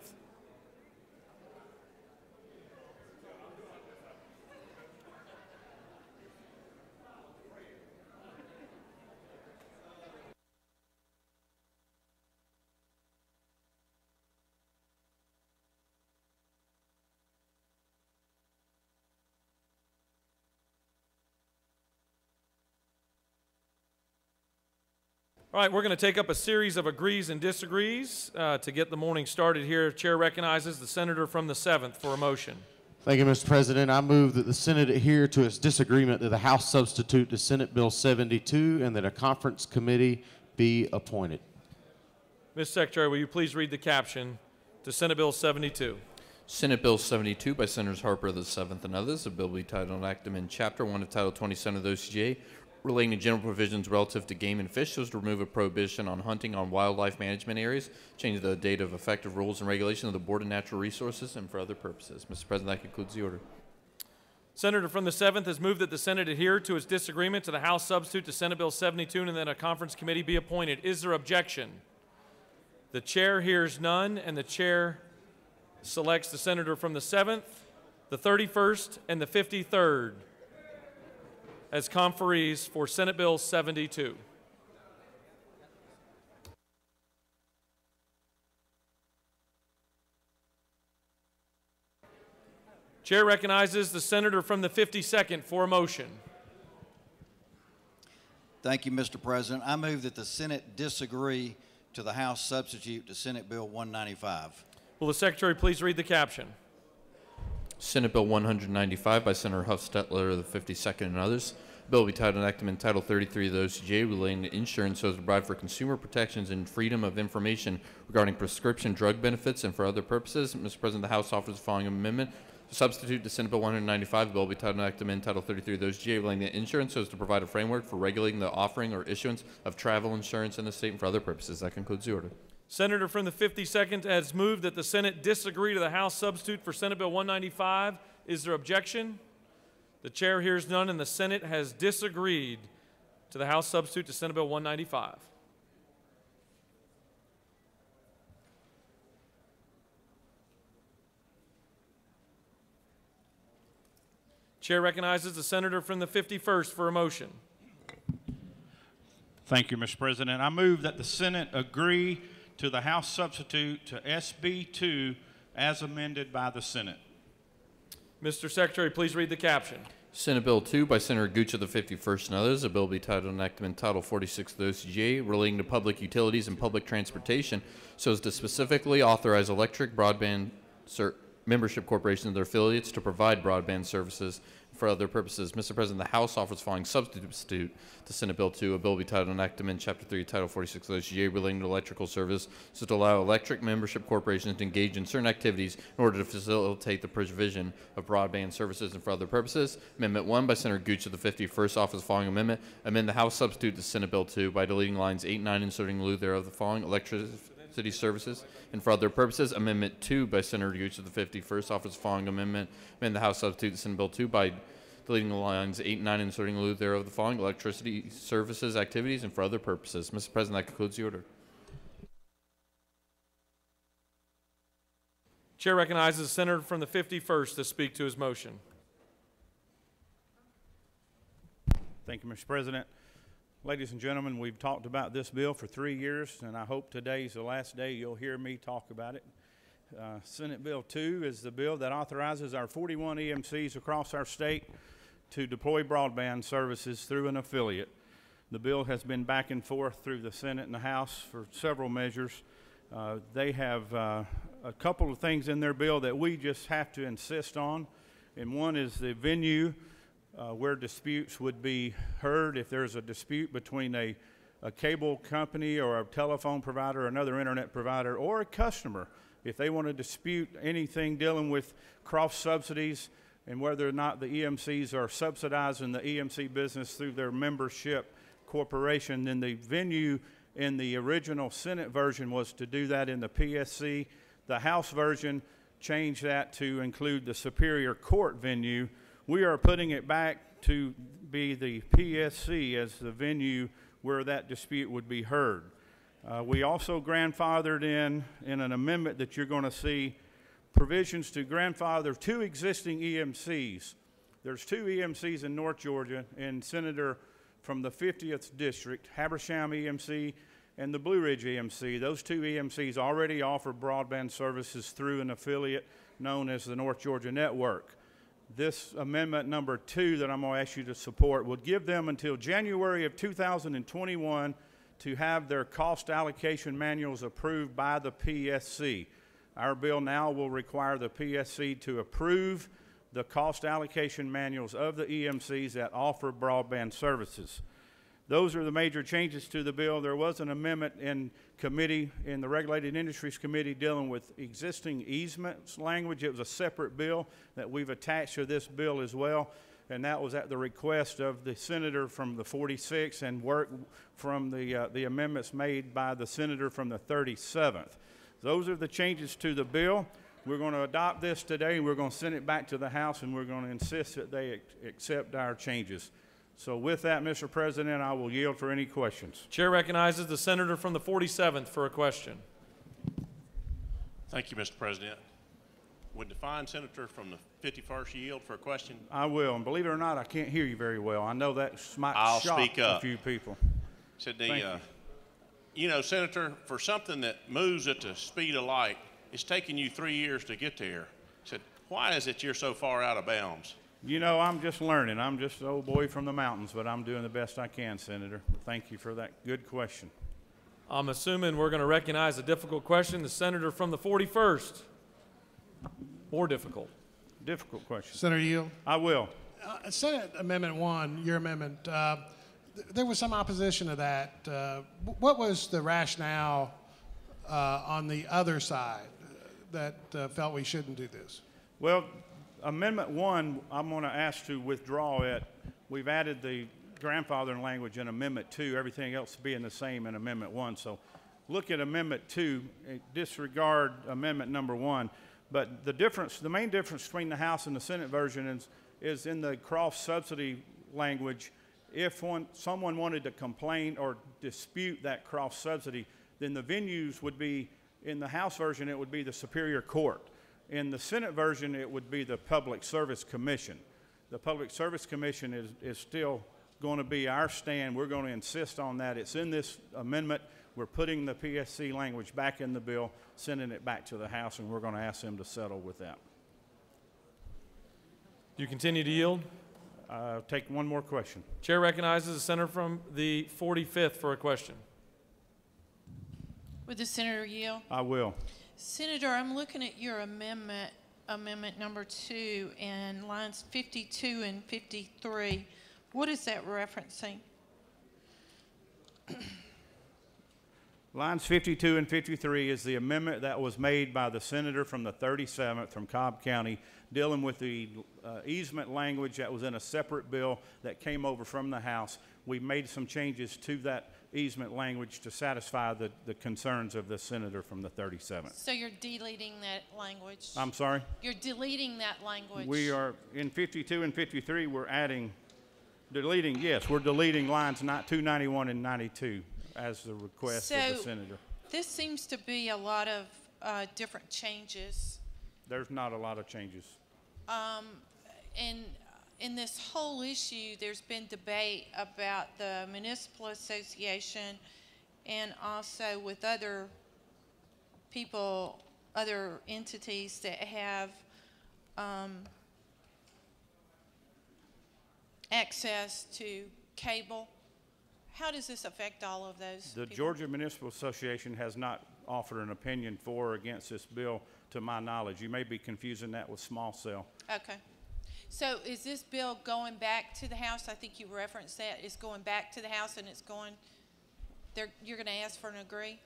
All right, we're going to take up a series of agrees and disagrees to get the morning started here. Chair recognizes the senator from the 7th for a motion. Thank you, Mr. President. I move that the Senate adhere to its disagreement to the House substitute to Senate Bill 72 and that a conference committee be appointed. Ms. Secretary, will you please read the caption to Senate Bill 72? Senate Bill 72 by Senators Harper of the 7th and others, a bill be titled and enacted in Chapter 1 of Title 27 of the OCGA, relating to general provisions relative to game and fish, so as to remove a prohibition on hunting on wildlife management areas, change the date of effective rules and regulations of the Board of Natural Resources, and for other purposes. Mr. President, that concludes the order. Senator from the 7th has moved that the Senate adhere to its disagreement to the House substitute to Senate Bill 72 and that a conference committee be appointed. Is there objection? The chair hears none, and the chair selects the senator from the 7th, the 31st, and the 53rd as conferees for Senate Bill 72. Chair recognizes the senator from the 52nd for a motion. Thank you, Mr. President. I move that the Senate disagree to the House substitute to Senate Bill 195. Will the Secretary please read the caption? Senate Bill 195 by Senator Huff-Stetler of the 52nd and others. Bill will be titled and enacted in Title 33 of the OCGA relating to insurance so as to provide for consumer protections and freedom of information regarding prescription drug benefits and for other purposes. Mr. President, the House offers the following amendment. To substitute to Senate Bill 195, the bill will be titled and enacted in Title 33 of the OCGA relating to insurance so as to provide a framework for regulating the offering or issuance of travel insurance in the state and for other purposes. That concludes the order. Senator from the 52nd has moved that the Senate disagree to the House substitute for Senate Bill 195. Is there objection? The chair hears none, and the Senate has disagreed to the House substitute to Senate Bill 195. Chair recognizes the senator from the 51st for a motion. Thank you, Mr. President. I move that the Senate agree to the House substitute to SB 2 as amended by the Senate. Mr. Secretary, please read the caption. Senate Bill 2 by Senator Gooch of the 51st and others, a bill will be titled and enacted in Title 46 of the OCGA relating to public utilities and public transportation so as to specifically authorize electric broadband membership corporations and their affiliates to provide broadband services for other purposes. Mr. President, the House offers the following substitute to Senate Bill 2, a bill will be titled and enacted in Chapter 3, Title 46 of the OCGA relating to electrical service so to allow electric membership corporations to engage in certain activities in order to facilitate the provision of broadband services and for other purposes. Amendment 1 by Senator Gooch of the 51st offers the following amendment. Amend the House substitute to Senate Bill 2 by deleting lines 8 and 9, inserting in lieu thereof the following: electricity services and for other purposes. Amendment 2 by Senator Gooch of the 51st offers the following amendment. Amend the House substitute to Senate Bill 2 by deleting the lines 8 and 9, inserting in lieu thereof the following: electricity services, activities, and for other purposes. Mr. President, that concludes the order. Chair recognizes the senator from the 51st to speak to his motion. Thank you, Mr. President. Ladies and gentlemen, we've talked about this bill for 3 years, and I hope today's the last day you'll hear me talk about it. Senate Bill 2 is the bill that authorizes our 41 EMCs across our state to deploy broadband services through an affiliate. The bill has been back and forth through the Senate and the House for several measures. They have a couple of things in their bill that we just have to insist on, and one is the venue where disputes would be heard. If there's a dispute between a cable company or a telephone provider or another internet provider or a customer, if they want to dispute anything dealing with cross subsidies and whether or not the EMCs are subsidizing the EMC business through their membership corporation, then the venue in the original Senate version was to do that in the PSC. The House version changed that to include the Superior Court venue. We are putting it back to be the PSC as the venue where that dispute would be heard. We also grandfathered in an amendment that you're going to see provisions to grandfather 2 existing EMCs. There's 2 EMCs in North Georgia, and Senator from the 50th District, Habersham EMC and the Blue Ridge EMC. Those 2 EMCs already offer broadband services through an affiliate known as the North Georgia Network. This amendment number 2 that I'm going to ask you to support would give them until January of 2021 to have their cost allocation manuals approved by the PSC. Our bill now will require the PSC to approve the cost allocation manuals of the EMCs that offer broadband services. Those are the major changes to the bill. There was an amendment in committee, in the Regulated Industries Committee, dealing with existing easements language. It was a separate bill that we've attached to this bill as well, and that was at the request of the senator from the 46th and work from the amendments made by the senator from the 37th. Those are the changes to the bill. We're going to adopt this today, and we're going to send it back to the House, and we're going to insist that they accept our changes. So with that, Mr. President, I will yield for any questions. Chair recognizes the senator from the 47th for a question. Thank you, Mr. President. Would the fine senator from the 51st yield for a question? I will, and believe it or not, I can't hear you very well. I know that might I'll shock speak up. A few people. Said Thank you know, Senator, for something that moves at the speed of light, it's taken you 3 years to get there. Said, why is it you're so far out of bounds? You know, I'm just learning. I'm just an old boy from the mountains, but I'm doing the best I can, Senator. Thank you for that good question. I'm assuming we're going to recognize a difficult question. The senator from the 41st. More difficult. Difficult question. Senator Yield? I will. Senate Amendment 1, your amendment, there was some opposition to that. What was the rationale on the other side that felt we shouldn't do this? Well, Amendment 1, I'm going to ask to withdraw it. We've added the grandfathering language in Amendment 2, everything else being the same in Amendment 1. So look at Amendment 2, disregard Amendment number 1. But the main difference between the House and the Senate version is in the cross-subsidy language. If someone wanted to complain or dispute that cross-subsidy, then the venues would be, in the House version, it would be the Superior Court. In the Senate version, it would be the Public Service Commission. The Public Service Commission is still going to be our stand. We're going to insist on that. It's in this amendment. We're putting the PSC language back in the bill, sending it back to the House, and we're going to ask them to settle with that. Do you continue to yield? Take one more question. Chair recognizes the senator from the 45th for a question. Would the senator yield? I will. Senator, I'm looking at your amendment number 2, and lines 52 and 53. What is that referencing? Lines 52 and 53 is the amendment that was made by the senator from the 37th from Cobb County, dealing with the easement language that was in a separate bill that came over from the House. We made some changes to that easement language to satisfy the concerns of the senator from the 37th. So you're deleting that language? I'm sorry? You're deleting that language? We are, in 52 and 53, we're deleting, yes, we're deleting lines 291 and 92 as the request of the senator. This seems to be a lot of different changes. There's not a lot of changes. And in this whole issue, there's been debate about the municipal association and also with other people, other entities that have access to cable. How does this affect all of those The people? Georgia Municipal Association has not offered an opinion for or against this bill, to my knowledge. You may be confusing that with small cell. Okay. So is this bill going back to the House? I think you referenced that. It's going back to the House and it's going, you're going to ask for an agree?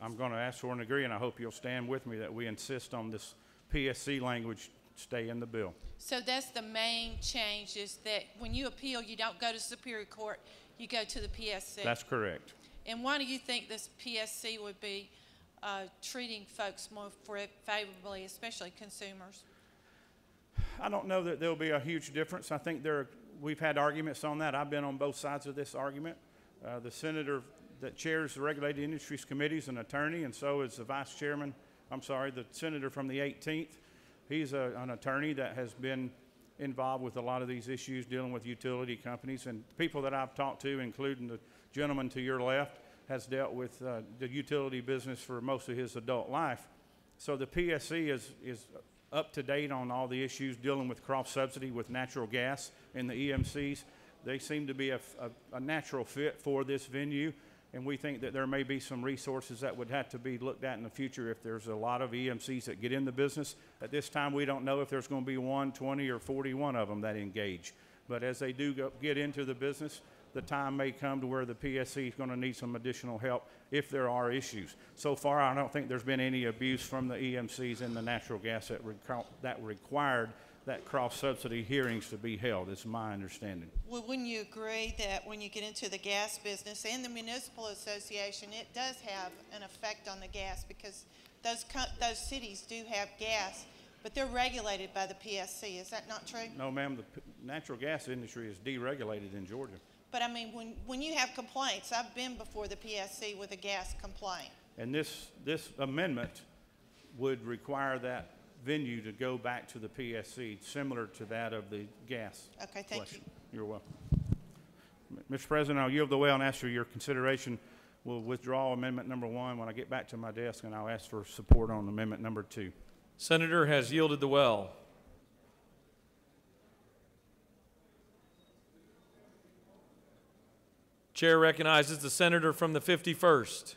I'm going to ask for an agree, and I hope you'll stand with me that we insist on this PSC language stay in the bill. So that's the main change, is that when you appeal, you don't go to Superior Court, you go to the PSC. That's correct. And why do you think this PSC would be treating folks more favorably, especially consumers? I don't know that there'll be a huge difference. I think we've had arguments on that. I've been on both sides of this argument. The senator that chairs the Regulated Industries Committee is an attorney, and so is the the senator from the 18th. He's an attorney that has been involved with a lot of these issues dealing with utility companies, and people that I've talked to, including the gentleman to your left, has dealt with the utility business for most of his adult life. So the PSC is up to date on all the issues dealing with cross-subsidy with natural gas and the EMCs. They seem to be a natural fit for this venue. and we think that there may be some resources that would have to be looked at in the future if there's a lot of EMCs that get in the business. At this time, we don't know if there's going to be 1, 20, or 41 of them that engage. But as they do get into the business, the time may come to where the PSC is going to need some additional help if there are issues. So far, I don't think there's been any abuse from the EMCs in the natural gas that required that cross-subsidy hearings to be held, is my understanding. Well, wouldn't you agree that when you get into the gas business and the municipal association, it does have an effect on the gas, because those cities do have gas, but they're regulated by the PSC. Is that not true? No, ma'am, the natural gas industry is deregulated in Georgia. But I mean, when you have complaints, I've been before the PSC with a gas complaint. And this amendment would require that venue to go back to the PSC, similar to that of the gas. Okay, thank question. You're welcome. Mr. President, I'll yield the way and ask for your consideration. We'll withdraw amendment number 1 when I get back to my desk, and I'll ask for support on amendment number 2. Senator has yielded the well. Chair recognizes the senator from the 51st.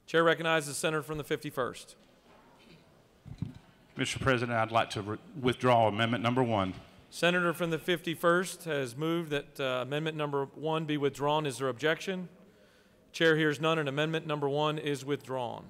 Chair recognizes the senator from the 51st. Mr. President, I'd like to withdraw amendment number 1. Senator from the 51st has moved that amendment number 1 be withdrawn. Is there objection? Chair hears none, and amendment number 1 is withdrawn.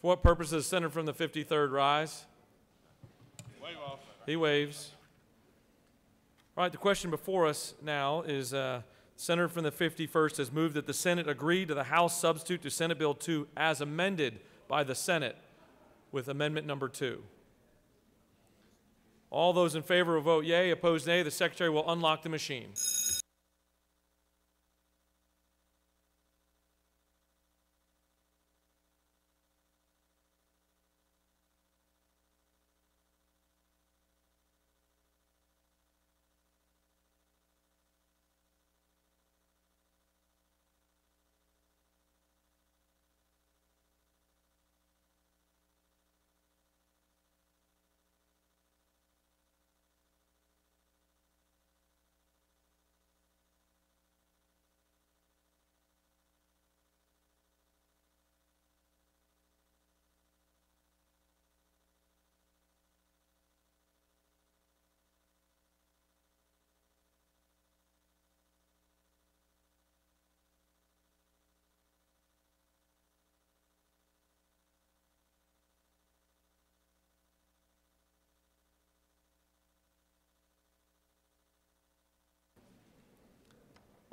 For what purpose does the senator from the 53rd rise? Wave off. He waves. All right, the question before us now is senator from the 51st has moved that the Senate agree to the House substitute to Senate Bill 2 as amended by the Senate with amendment number 2. All those in favor will vote yea, opposed nay. The secretary will unlock the machine.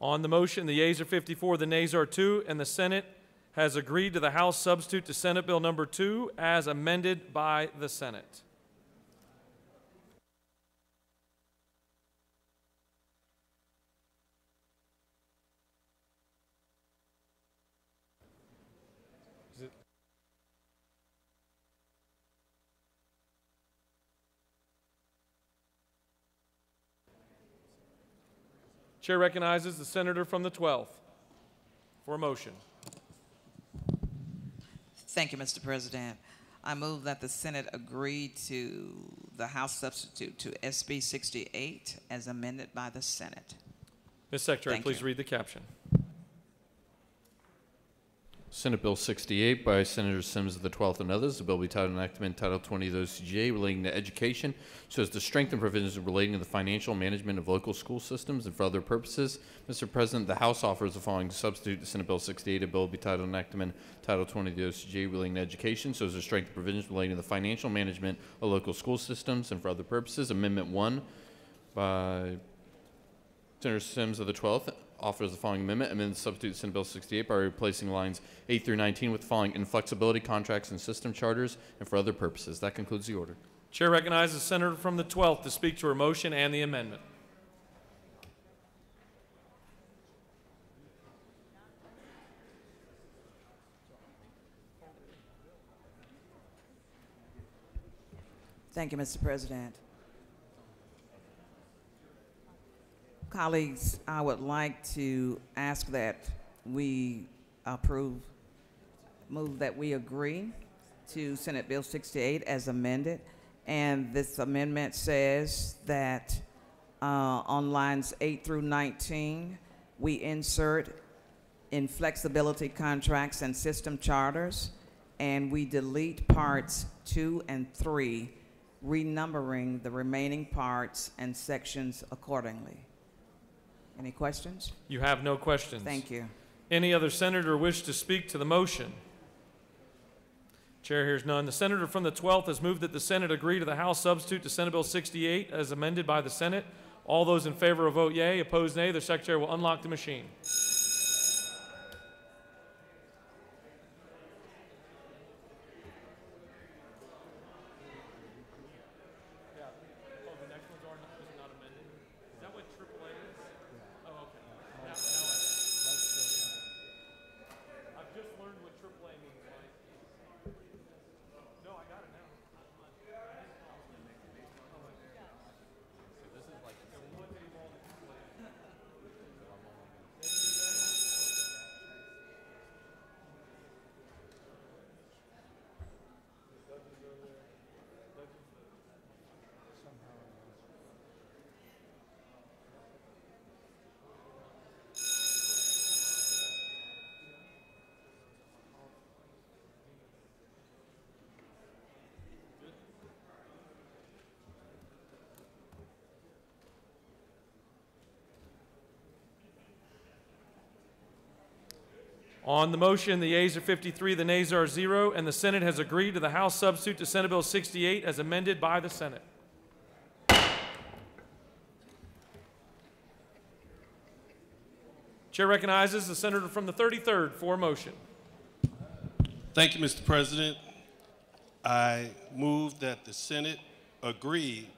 On the motion, the yeas are 54, the nays are 2, and the Senate has agreed to the House substitute to Senate Bill number 2 as amended by the Senate. Chair recognizes the senator from the 12th for a motion. Thank you, Mr. President. I move that the Senate agree to the House substitute to SB 68 as amended by the Senate. Ms. Secretary, please read the caption. Senate Bill 68 by Senator Sims of the 12th and others. The bill will be titled enactment Title 20 of the OCGA relating to education so as to strengthen provisions relating to the financial management of local school systems and for other purposes. Mr. President, the House offers the following to substitute to Senate Bill 68. A bill will be titled enactment Title 20 of the OCGA relating to education so as to strengthen provisions relating to the financial management of local school systems and for other purposes. Amendment 1 by Senator Sims of the 12th offers the following amendment. Amend the substitute Senate Bill 68 by replacing lines 8 through 19 with the following: inflexibility contracts and system charters and for other purposes. That concludes the order. Chair recognizes the senator from the 12th to speak to her motion and the amendment. Thank you, Mr. President. Colleagues, I would like to ask that we move that we agree to Senate Bill 68 as amended. And this amendment says that on lines 8 through 19, we insert in flexibility contracts and system charters, and we delete parts 2 and 3, renumbering the remaining parts and sections accordingly. Any questions? You have no questions. Thank you. Any other senator wish to speak to the motion? Chair hears none. The senator from the 12th has moved that the Senate agree to the House substitute to Senate Bill 68 as amended by the Senate. All those in favor will vote yea. Opposed, nay. The secretary will unlock the machine. On the motion, the yeas are 53, the nays are 0, and the Senate has agreed to the House substitute to Senate Bill 68 as amended by the Senate. Chair recognizes the senator from the 33rd for a motion. Thank you, Mr. President. I move that the Senate agree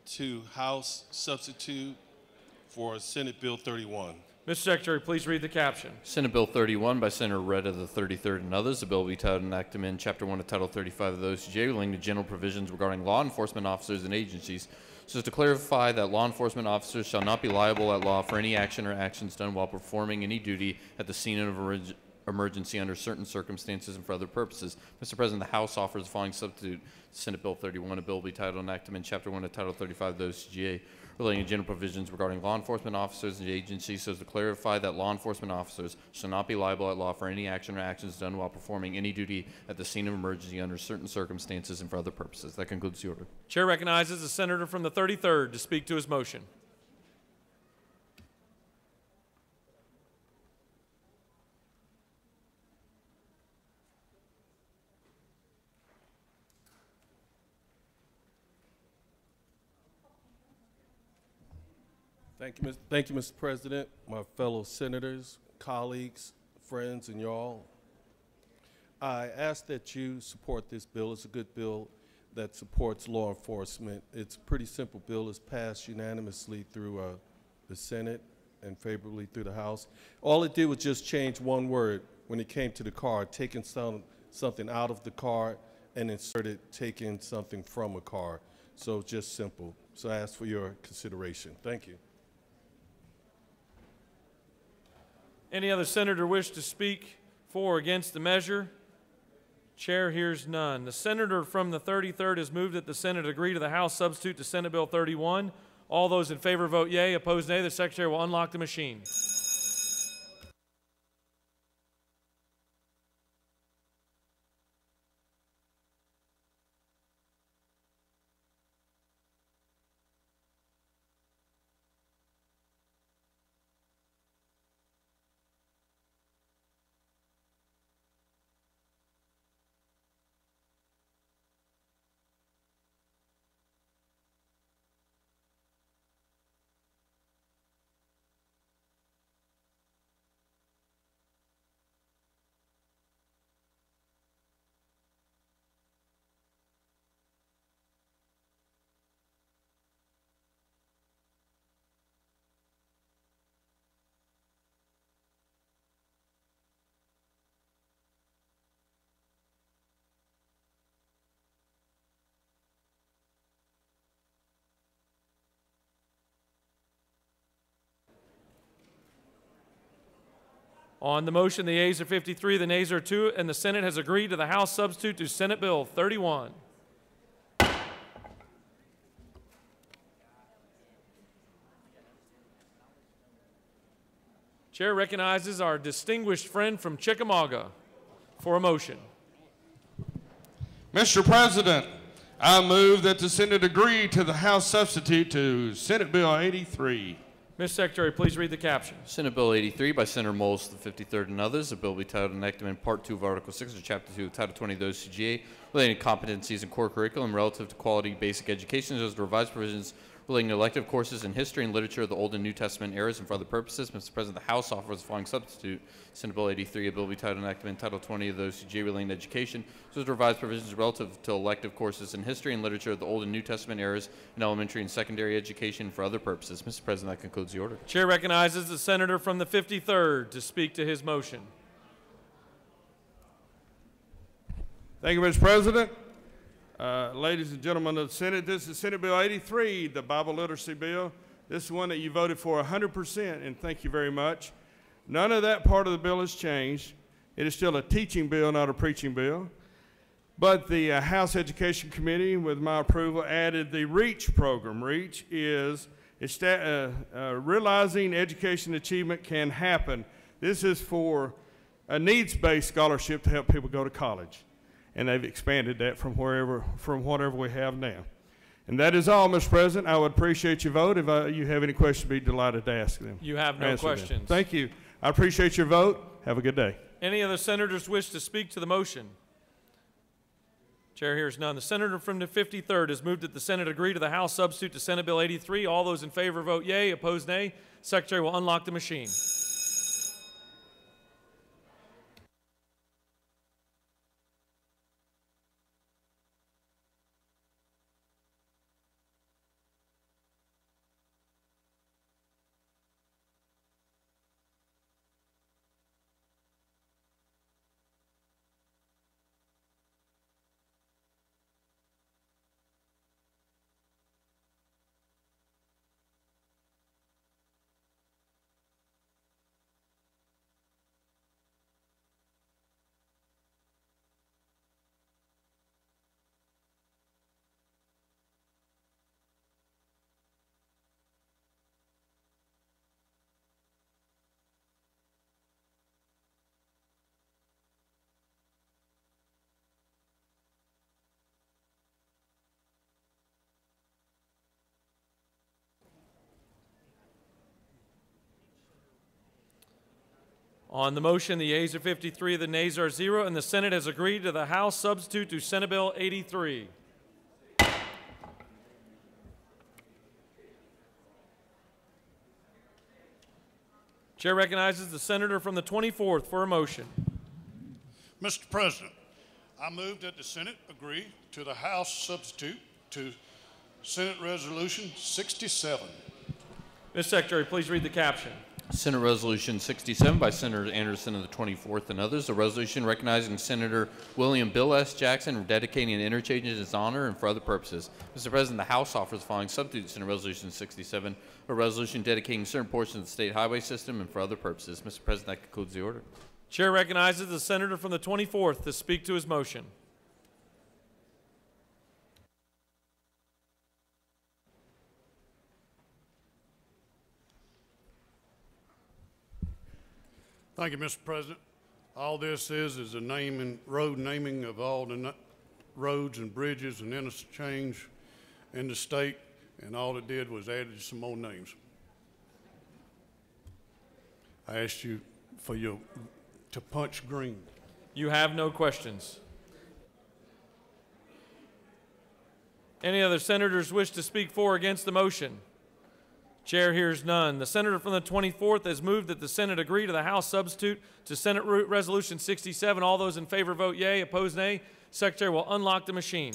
to House substitute for Senate Bill 31. Mr. Secretary, please read the caption. Senate Bill 31 by Senator Redd of the 33rd and others. The bill will be titled and enacted in Chapter 1 of Title 35 of the OCGA, relating to general provisions regarding law enforcement officers and agencies, so as to clarify that law enforcement officers shall not be liable at law for any action or actions done while performing any duty at the scene of emergency under certain circumstances and for other purposes. Mr. President, the House offers the following substitute to Senate Bill 31. A bill will be titled and enacted in Chapter 1 of Title 35 of the OCGA, relating to general provisions regarding law enforcement officers and agencies, so as to clarify that law enforcement officers shall not be liable at law for any action or actions done while performing any duty at the scene of emergency under certain circumstances and for other purposes. That concludes the order. Chair recognizes the senator from the 33rd to speak to his motion. Thank you, Mr. President, my fellow senators, colleagues, friends, and y'all. I ask that you support this bill. It's a good bill that supports law enforcement. It's a pretty simple bill. It's passed unanimously through the Senate and favorably through the House. All it did was just change one word when it came to the car, taking something out of the car and inserted taking something from a car. So just simple. So I ask for your consideration. Thank you. Any other senator wish to speak for or against the measure? Chair hears none. The senator from the 33rd has moved that the Senate agree to the House substitute to Senate Bill 31. All those in favor vote yea. Opposed, nay. The secretary will unlock the machine. On the motion, the yeas are 53, the nays are 2, and the Senate has agreed to the House substitute to Senate Bill 31. Chair recognizes our distinguished friend from Chickamauga for a motion. Mr. President, I move that the Senate agree to the House substitute to Senate Bill 83. Mr. Secretary, please read the caption. Senate Bill 83 by Senator Moles, the 53rd, and others. A bill be titled Enactment Part 2 of Article 6 of Chapter 2 of Title 20 of the OCGA relating to competencies and core curriculum relative to quality basic education as revised provisions relating to elective courses in history and literature of the Old and New Testament eras and for other purposes. Mr. President, the House offers the following substitute. Senate Bill 83, a bill be titled Enactment Title 20 of the OCGA relating to education, so as revised provisions relative to elective courses in history and literature of the Old and New Testament eras in elementary and secondary education for other purposes. Mr. President, that concludes the order. Chair recognizes the senator from the 53rd to speak to his motion. Thank you, Mr. President. Ladies and gentlemen of the Senate, this is Senate Bill 83, the Bible Literacy Bill. This is one that you voted for 100%, and thank you very much. None of that part of the bill has changed. It is still a teaching bill, not a preaching bill. But the House Education Committee, with my approval, added the REACH program. REACH is realizing education achievement can happen. This is for a needs-based scholarship to help people go to college. And they've expanded that from whatever we have now. And that is all, Mr. President. I would appreciate your vote. If you have any questions, I'd be delighted to ask them. You have no questions. Thank you. I appreciate your vote. Have a good day. Any other senators wish to speak to the motion? Chair hears none. The senator from the 53rd has moved that the Senate agree to the House substitute to Senate Bill 83. All those in favor vote yea. Opposed, nay. Secretary will unlock the machine. On the motion, the yeas are 53, the nays are 0, and the Senate has agreed to the House substitute to Senate Bill 83. Chair recognizes the senator from the 24th for a motion. Mr. President, I move that the Senate agree to the House substitute to Senate Resolution 67. Mr. Secretary, please read the caption. Senate Resolution 67 by Senator Anderson of the 24th and others. A resolution recognizing Senator William Bill S. Jackson and dedicating an interchange in his honor and for other purposes. Mr. President, the House offers the following substitute to Senate Resolution 67, a resolution dedicating certain portions of the state highway system and for other purposes. Mr. President, that concludes the order. Chair recognizes the senator from the 24th to speak to his motion. Thank you, Mr. President. All this is a road naming of all the roads and bridges and interchange in the state, and all it did was added some more names. I asked you to punch green. You have no questions. Any other senators wish to speak for or against the motion? Chair hears none. The senator from the 24th has moved that the Senate agree to the House substitute to Senate Resolution 67. All those in favor vote yea. Opposed, nay. Secretary will unlock the machine.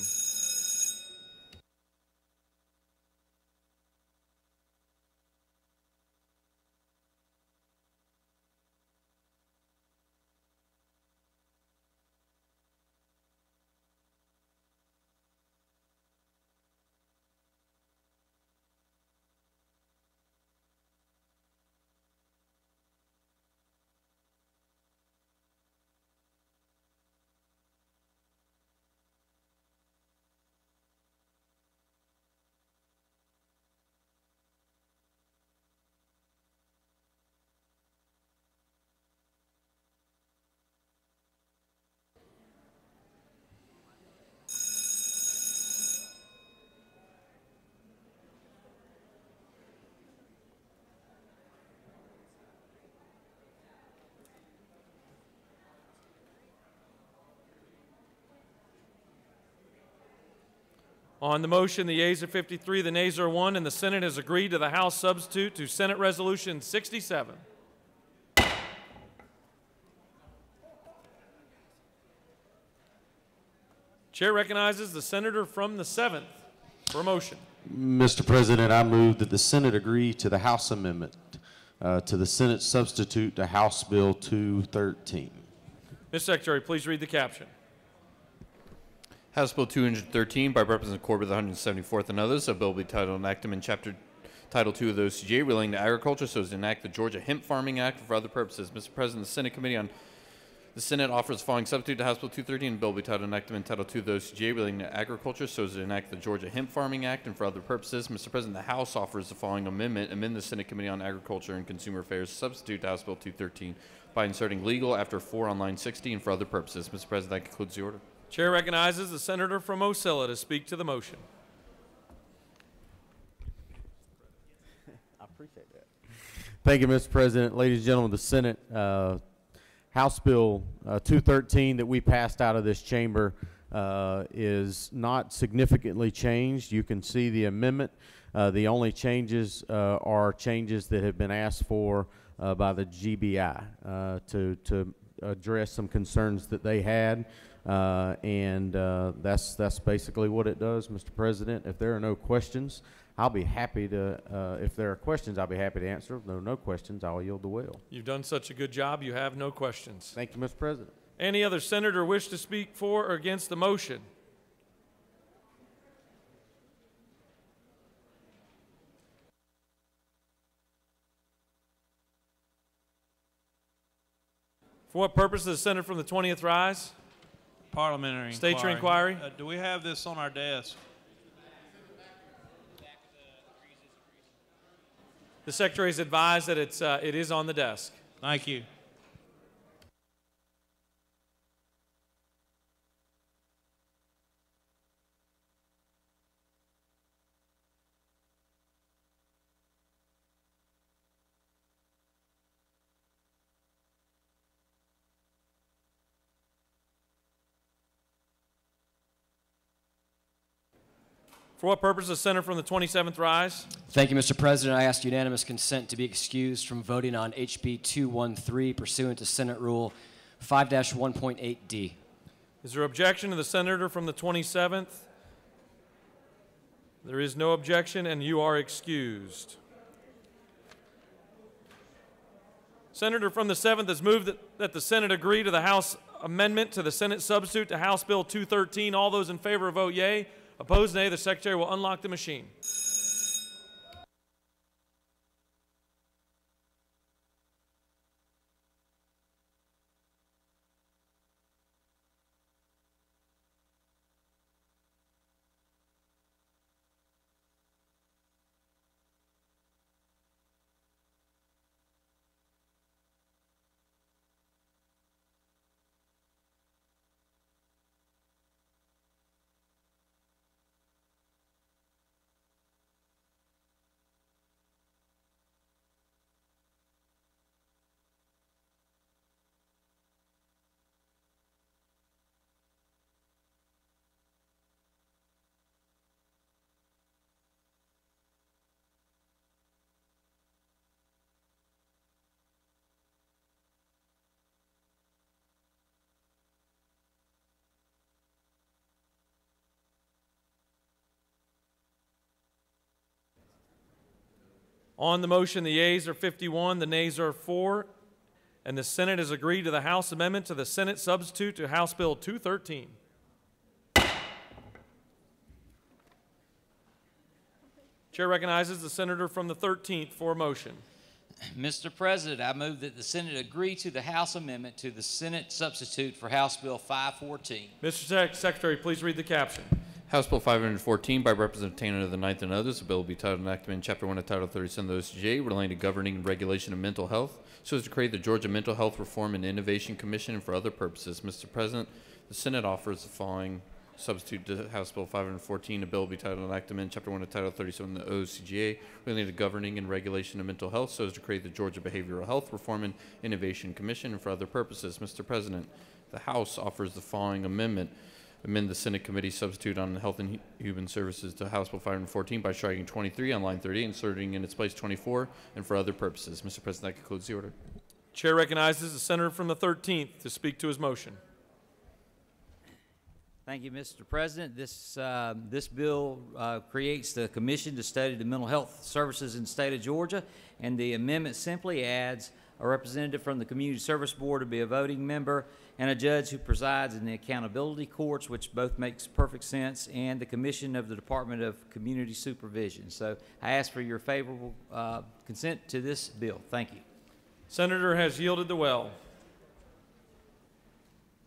On the motion, the yeas are 53, the nays are 1, and the Senate has agreed to the House substitute to Senate Resolution 67. Chair recognizes the senator from the 7th for a motion. Mr. President, I move that the Senate agree to the House amendment to the Senate substitute to House Bill 213. Mr. Secretary, please read the caption. House Bill 213 by Representative Corbett, the 174th, and others. A bill will be titled enactment in Title II of the OCGA relating to agriculture so as to enact the Georgia Hemp Farming Act for other purposes. Mr. President, the Senate offers the following substitute to House Bill 213. The bill will be titled enactment in Title II of the OCGA relating to agriculture so as to enact the Georgia Hemp Farming Act and for other purposes. Mr. President, the House offers the following amend the Senate Committee on Agriculture and Consumer Affairs substitute to House Bill 213 by inserting legal after 4 on line 60 and for other purposes. Mr. President, that concludes the order. Chair recognizes the senator from Ocilla to speak to the motion. I appreciate that. Thank you, Mr. President. Ladies and gentlemen of the Senate, House Bill 213 that we passed out of this chamber is not significantly changed. You can see the amendment. The only changes are changes that have been asked for by the GBI to address some concerns that they had. That's basically what it does, Mr. President. If there are no questions, I'll be happy to, if there are questions, I'll be happy to answer. If there are no questions, I'll yield the will. You've done such a good job, you have no questions. Thank you, Mr. President. Any other senator wish to speak for or against the motion? For what purpose does the senator from the 20th rise? Parliamentary State your inquiry. Do we have this on our desk? The Secretary is advised that it is on the desk. Thank you. For what purpose does the senator from the 27th rise? Thank you, Mr. President. I ask unanimous consent to be excused from voting on HB 213 pursuant to Senate Rule 5-1.8D. Is there objection to the senator from the 27th? There is no objection, and you are excused. Senator from the 7th has moved that the Senate agree to the House amendment to the Senate substitute to House Bill 213. All those in favor vote yea. Opposed, nay. The Secretary will unlock the machine. On the motion, the yeas are 51, the nays are 4, and the Senate has agreed to the House amendment to the Senate substitute to House Bill 213. Chair recognizes the senator from the 13th for a motion. Mr. President, I move that the Senate agree to the House amendment to the Senate substitute for House Bill 514. Mr. Secretary, please read the caption. House Bill 514 by Representative Tanner of the 9th and others. A bill will be titled enactment in Chapter 1 of Title 37 of the OCGA relating to governing and regulation of mental health so as to create the Georgia Mental Health Reform and Innovation Commission and for other purposes. Mr. President, the Senate offers the following substitute to House Bill 514. A bill will be titled enactment in Chapter 1 of Title 37 of the OCGA relating to governing and regulation of mental health so as to create the Georgia Behavioral Health Reform and Innovation Commission and for other purposes. Mr. President, the House offers the following amendment. amend the Senate Committee substitute on Health and Human Services to House Bill 514 by striking 23 on line 30, inserting in its place 24, and for other purposes. Mr. President, that concludes the order. Chair recognizes the senator from the 13th to speak to his motion. Thank you, Mr. President. This bill creates the Commission to Study the Mental Health Services in the state of Georgia, and the amendment simply adds a representative from the Community Service Board to be a voting member, and a judge who presides in the accountability courts, which both makes perfect sense, and the Commission of the Department of Community Supervision. So I ask for your favorable consent to this bill. Thank you. Senator has yielded the well.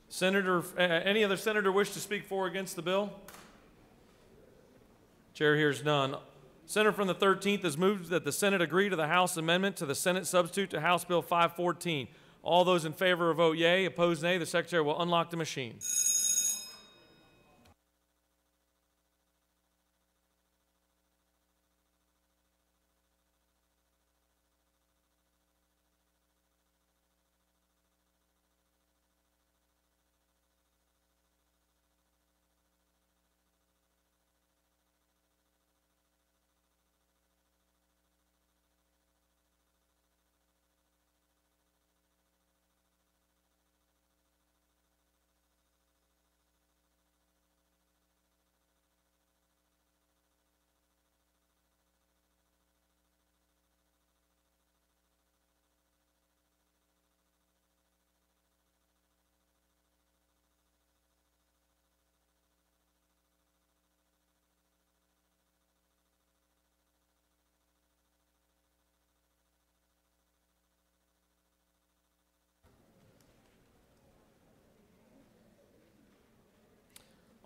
Senator, any other senator wish to speak for or against the bill? Chair hears none. Senator from the 13th has moved that the Senate agree to the House amendment to the Senate substitute to House Bill 514. All those in favor vote yea, opposed nay. The Secretary will unlock the machine.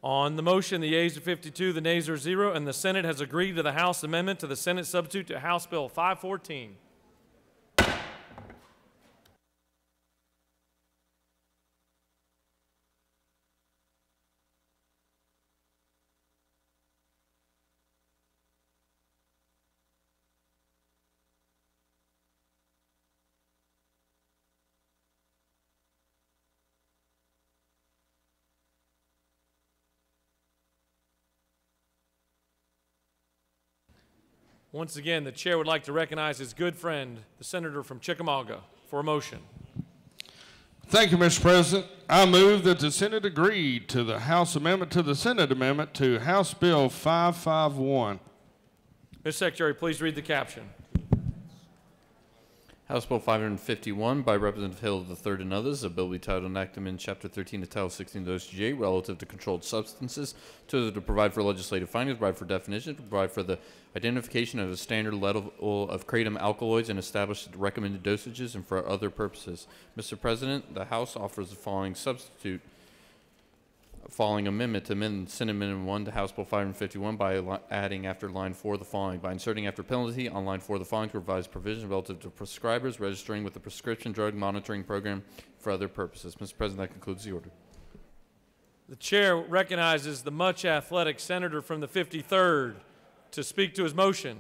On the motion, the yeas are 52, the nays are 0, and the Senate has agreed to the House amendment to the Senate substitute to House Bill 514. Once again, the chair would like to recognize his good friend, the senator from Chickamauga, for a motion. Thank you, Mr. President. I move that the Senate agree to the House amendment to the Senate amendment to House Bill 551. Mr. Secretary, please read the caption. House Bill 551 by Representative Hill III and others, a bill be titled enacting in Chapter 13 of Title 16 of the OCGA relative to controlled substances, to provide for legislative findings, provide for definition, to provide for the identification of a standard level of kratom alkaloids and establish recommended dosages, and for other purposes. Mr. President, the House offers the following amendment to amend Senate Amendment 1 to House Bill 551 by adding after line 4 the following, by inserting after penalty on line 4 the following to revise provisions relative to prescribers registering with the Prescription Drug Monitoring Program for other purposes. Mr. President, that concludes the order. The chair recognizes the much athletic senator from the 53rd to speak to his motion.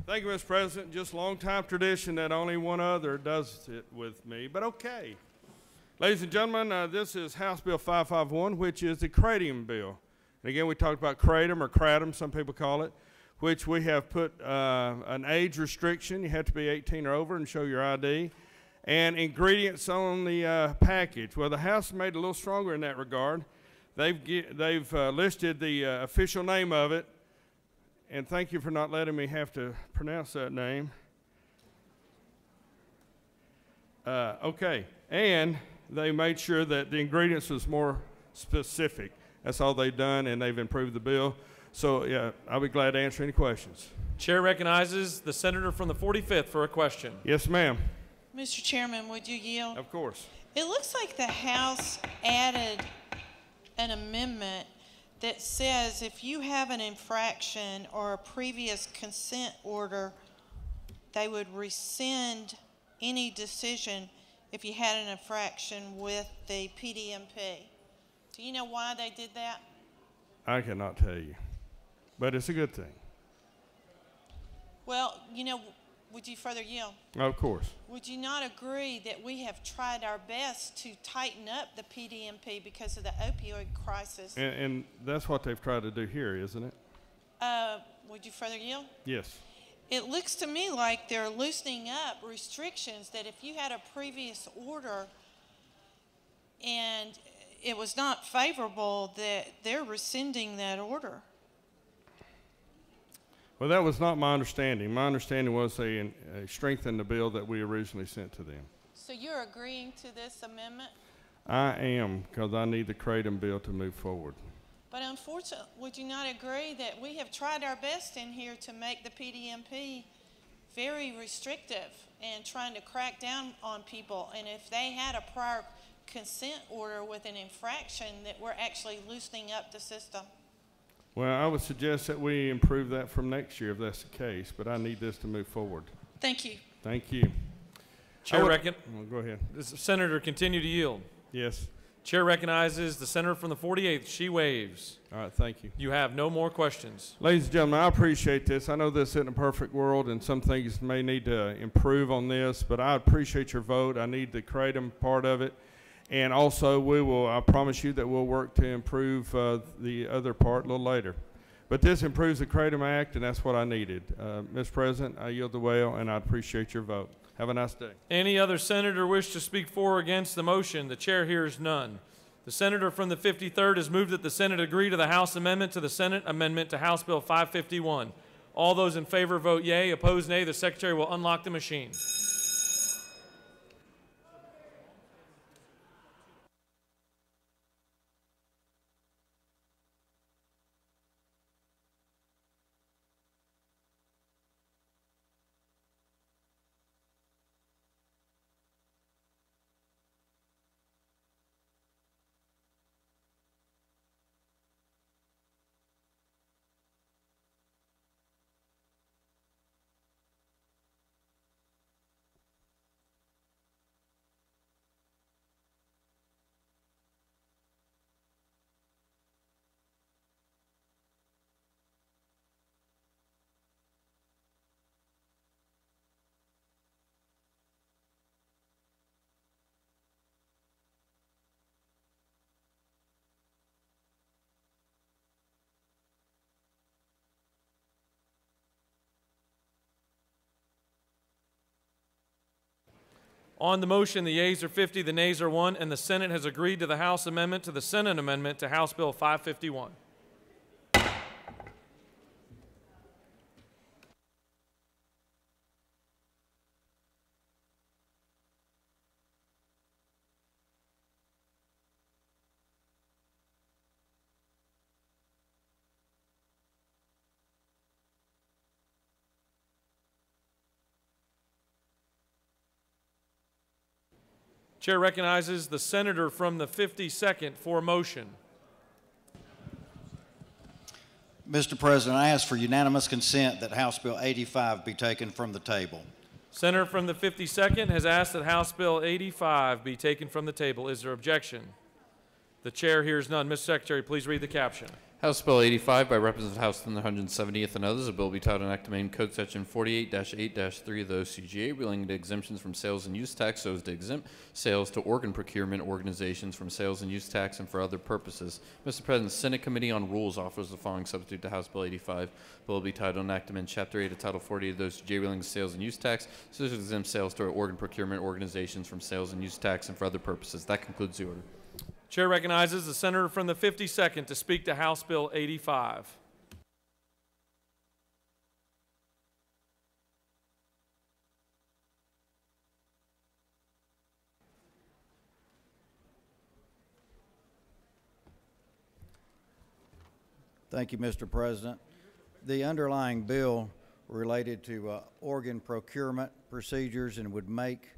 Thank you, Mr. President. Just long-time tradition that only one other does it with me, but okay. Ladies and gentlemen, this is House Bill 551, which is the kratom bill. And again, we talked about kratom or kratom, some people call it, which we have put an age restriction. You have to be 18 or over and show your ID. And ingredients on the package. Well, the House made it a little stronger in that regard. They've listed the official name of it. And thank you for not letting me have to pronounce that name. Okay, and they made sure that the ingredients was more specific. That's all they've done, and they've improved the bill. So, yeah, I'll be glad to answer any questions. Chair recognizes the senator from the 45th for a question. Yes, ma'am. Mr. Chairman, would you yield? Of course. It looks like the House added an amendment that says if you have an infraction or a previous consent order, they would rescind any decision if you had an infraction with the PDMP. Do you know why they did that? I cannot tell you, but it's a good thing. Well, you know, would you further yield? Of course. Would you not agree that we have tried our best to tighten up the PDMP because of the opioid crisis? And that's what they've tried to do here, isn't it? Would you further yield? Yes. It looks to me like they're loosening up restrictions that if you had a previous order and it was not favorable, that they're rescinding that order. Well, that was not my understanding. My understanding was they strengthened the bill that we originally sent to them. So you're agreeing to this amendment? I am, because I need the Kratom bill to move forward. But unfortunately, would you not agree that we have tried our best in here to make the PDMP very restrictive and trying to crack down on people? And if they had a prior consent order with an infraction, that we're actually loosening up the system. Well, I would suggest that we improve that from next year if that's the case, but I need this to move forward. Thank you. Thank you. Chair well, go ahead. Does the senator continue to yield? Yes. Chair recognizes the senator from the 48th. She waves. All right, thank you. You have no more questions. Ladies and gentlemen, I appreciate this. I know this isn't a perfect world, and some things may need to improve on this, but I appreciate your vote. I need the Kratom part of it. And also, I promise you that we'll work to improve the other part a little later. But this improves the Kratom Act, and that's what I needed. Mr. President, I yield the way, and I appreciate your vote. Have a nice day. Any other senator wish to speak for or against the motion? The chair hears none. The senator from the 53rd has moved that the Senate agree to the House amendment to the Senate amendment to House Bill 551. All those in favor vote yea. Opposed, nay. The secretary will unlock the machine. On the motion, the yeas are 50, the nays are 1, and the Senate has agreed to the House amendment to the Senate amendment to House Bill 551. Chair recognizes the senator from the 52nd for motion. Mr. President, I ask for unanimous consent that House Bill 85 be taken from the table. Senator from the 52nd has asked that House Bill 85 be taken from the table. Is there objection? The chair hears none. Mr. Secretary, please read the caption. House Bill 85 by Representative House from the 170th and others, a bill be titled and act to amend Code Section 48-8-3 of the OCGA relating to exemptions from sales and use tax so as to exempt sales to organ procurement organizations from sales and use tax and for other purposes. Mr. President, the Senate Committee on Rules offers the following substitute to House Bill 85. Bill be titled and act to amend Chapter 8 of Title 48 of the OCGA relating to sales and use tax so as to exempt sales to organ procurement organizations from sales and use tax and for other purposes. That concludes the order. Chair recognizes the senator from the 52nd to speak to House Bill 85. Thank you, Mr. President. The underlying bill related to organ procurement procedures and would make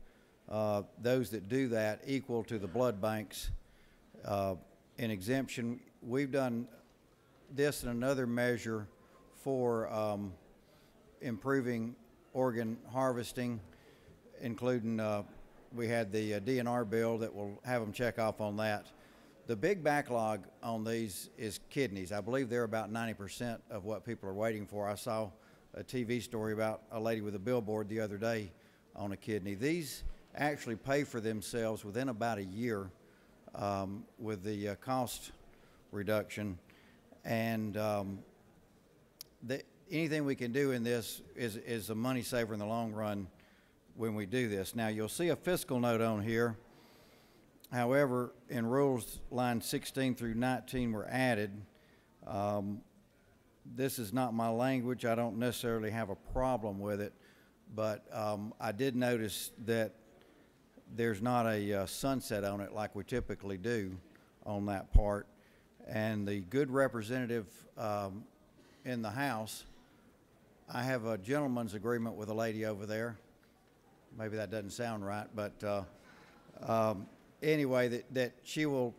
those that do that equal to the blood banks in exemption. We've done this and another measure for improving organ harvesting, including we had the DNR bill that will have them check off on that. The big backlog on these is kidneys. I believe they're about 90% of what people are waiting for. I saw a TV story about a lady with a billboard the other day on a kidney. These actually pay for themselves within about a year with the cost reduction. And anything we can do in this is a money saver in the long run when we do this. Now, you'll see a fiscal note on here. However, in rules lines 16 through 19 were added. This is not my language. I don't necessarily have a problem with it, but I did notice that there's not a sunset on it like we typically do on that part. And the good representative in the House, I have a gentleman's agreement with a lady over there. Maybe that doesn't sound right, but anyway, that she will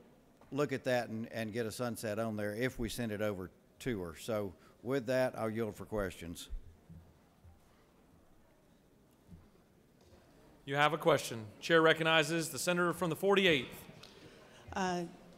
look at that and get a sunset on there if we send it over to her. So with that, I'll yield for questions. You have a question. Chair recognizes the senator from the 48th.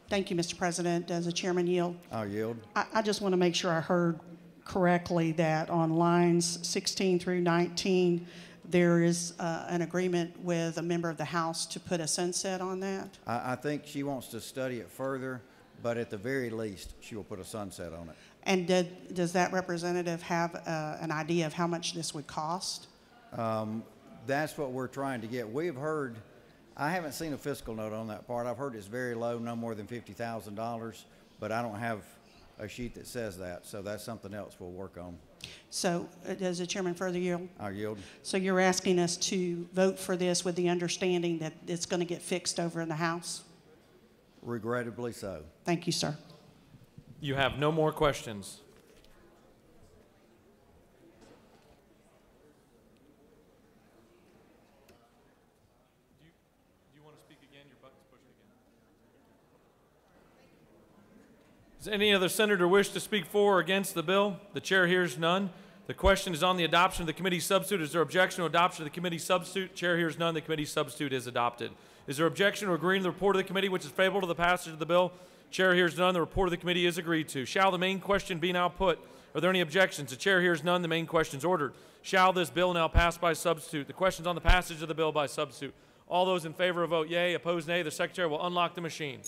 Thank you, Mr. President. Does the chairman yield? I'll yield. I just want to make sure I heard correctly that on lines 16 through 19, there is an agreement with a member of the House to put a sunset on that? I think she wants to study it further, but at the very least, she will put a sunset on it. And does that representative have an idea of how much this would cost? That's what we're trying to get. We've heard, I haven't seen a fiscal note on that part. I've heard it's very low, no more than $50,000, but I don't have a sheet that says that, so that's something else we'll work on. So does the chairman further yield? I'll yield. So you're asking us to vote for this with the understanding that it's going to get fixed over in the House? Regrettably so. Thank you, sir. You have no more questions. Do you want to speak again? Your button's pushed again. Does any other senator wish to speak for or against the bill? The chair hears none. The question is on the adoption of the committee substitute. Is there objection to adoption of the committee substitute? Chair hears none. The committee substitute is adopted. Is there objection to agreeing to the report of the committee which is favorable to the passage of the bill? Chair hears none. The report of the committee is agreed to. Shall the main question be now put? Are there any objections? The chair hears none. The main question is ordered. Shall this bill now pass by substitute? The question is on the passage of the bill by substitute. All those in favor vote yea. Opposed, nay. The secretary will unlock the machine.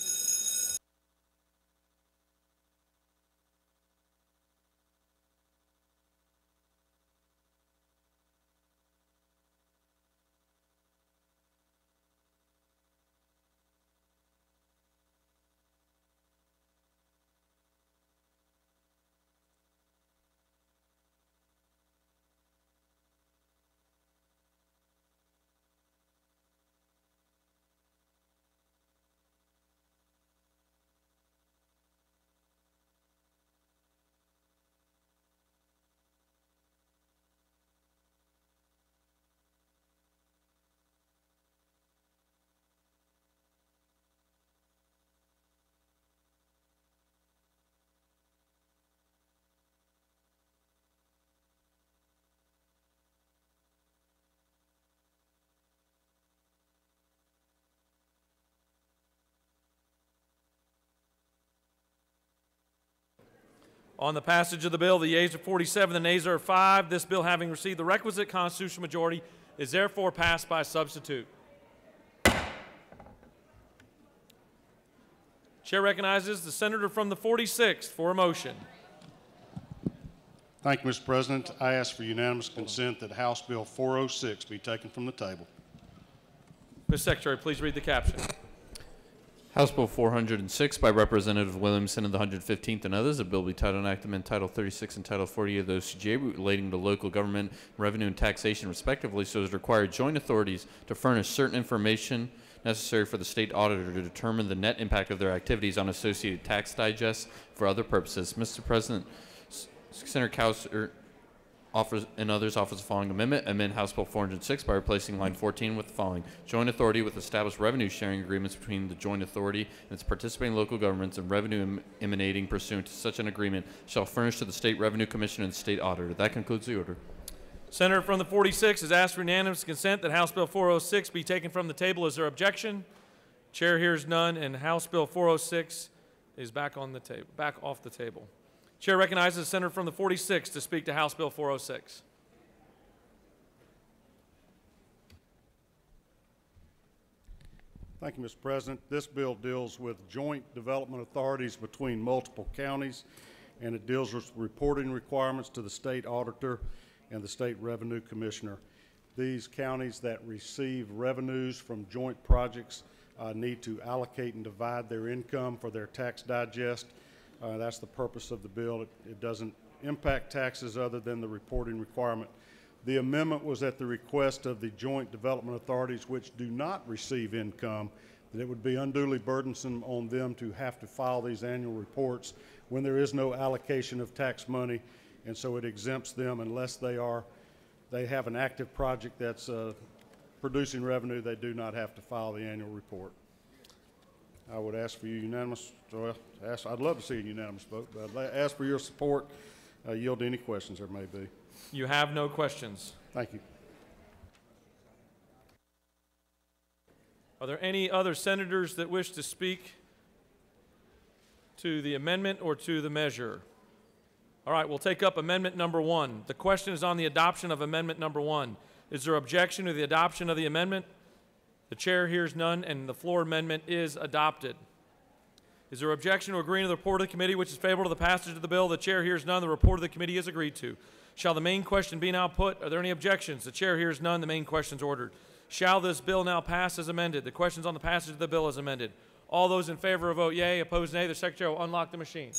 On the passage of the bill, the yeas are 47, the nays are 5. This bill, having received the requisite constitutional majority, is therefore passed by substitute. Chair recognizes the senator from the 46th for a motion. Thank you, Mr. President. I ask for unanimous consent that House Bill 406 be taken from the table. Ms. Secretary, please read the caption. House Bill 406 by Representative Williamson of the 115th and others, a bill be titled and Title Title 36 and Title 48 of the OCGA relating to local government revenue and taxation respectively, so as to require joint authorities to furnish certain information necessary for the state auditor to determine the net impact of their activities on associated tax digests for other purposes. Mr. President, Senator Kauser offers and others offers the following amendment. Amend House Bill 406 by replacing line 14 with the following. Joint authority with established revenue sharing agreements between the joint authority and its participating local governments and revenue emanating pursuant to such an agreement shall furnish to the State Revenue Commission and the State Auditor. That concludes the order. Senator from the 46 has asked for unanimous consent that House Bill 406 be taken from the table. Is there objection? Chair hears none, and House Bill 406 is back on the table, back off the table. Chair recognizes the senator from the 46th to speak to House Bill 406. Thank you, Mr. President. This bill deals with joint development authorities between multiple counties, and it deals with reporting requirements to the state auditor and the state revenue commissioner. These counties that receive revenues from joint projects need to allocate and divide their income for their tax digest. That's the purpose of the bill. It doesn't impact taxes other than the reporting requirement. The amendment was at the request of the joint development authorities which do not receive income, that it would be unduly burdensome on them to have to file these annual reports when there is no allocation of tax money, and so it exempts them unless they have an active project that's producing revenue. They do not have to file the annual report. I would ask for you unanimous, well, I'd love to see a unanimous vote, but I'd ask for your support, yield to any questions there may be. You have no questions. Thank you. Are there any other senators that wish to speak to the amendment or to the measure? All right, we'll take up amendment number 1. The question is on the adoption of amendment number 1. Is there objection to the adoption of the amendment? The chair hears none, and the floor amendment is adopted. Is there objection to agreeing to the report of the committee, which is favorable to the passage of the bill? The chair hears none. The report of the committee is agreed to. Shall the main question be now put? Are there any objections? The chair hears none. The main question is ordered. Shall this bill now pass as amended? The questions on the passage of the bill as amended. All those in favor vote yea. Opposed, nay. The secretary will unlock the machine.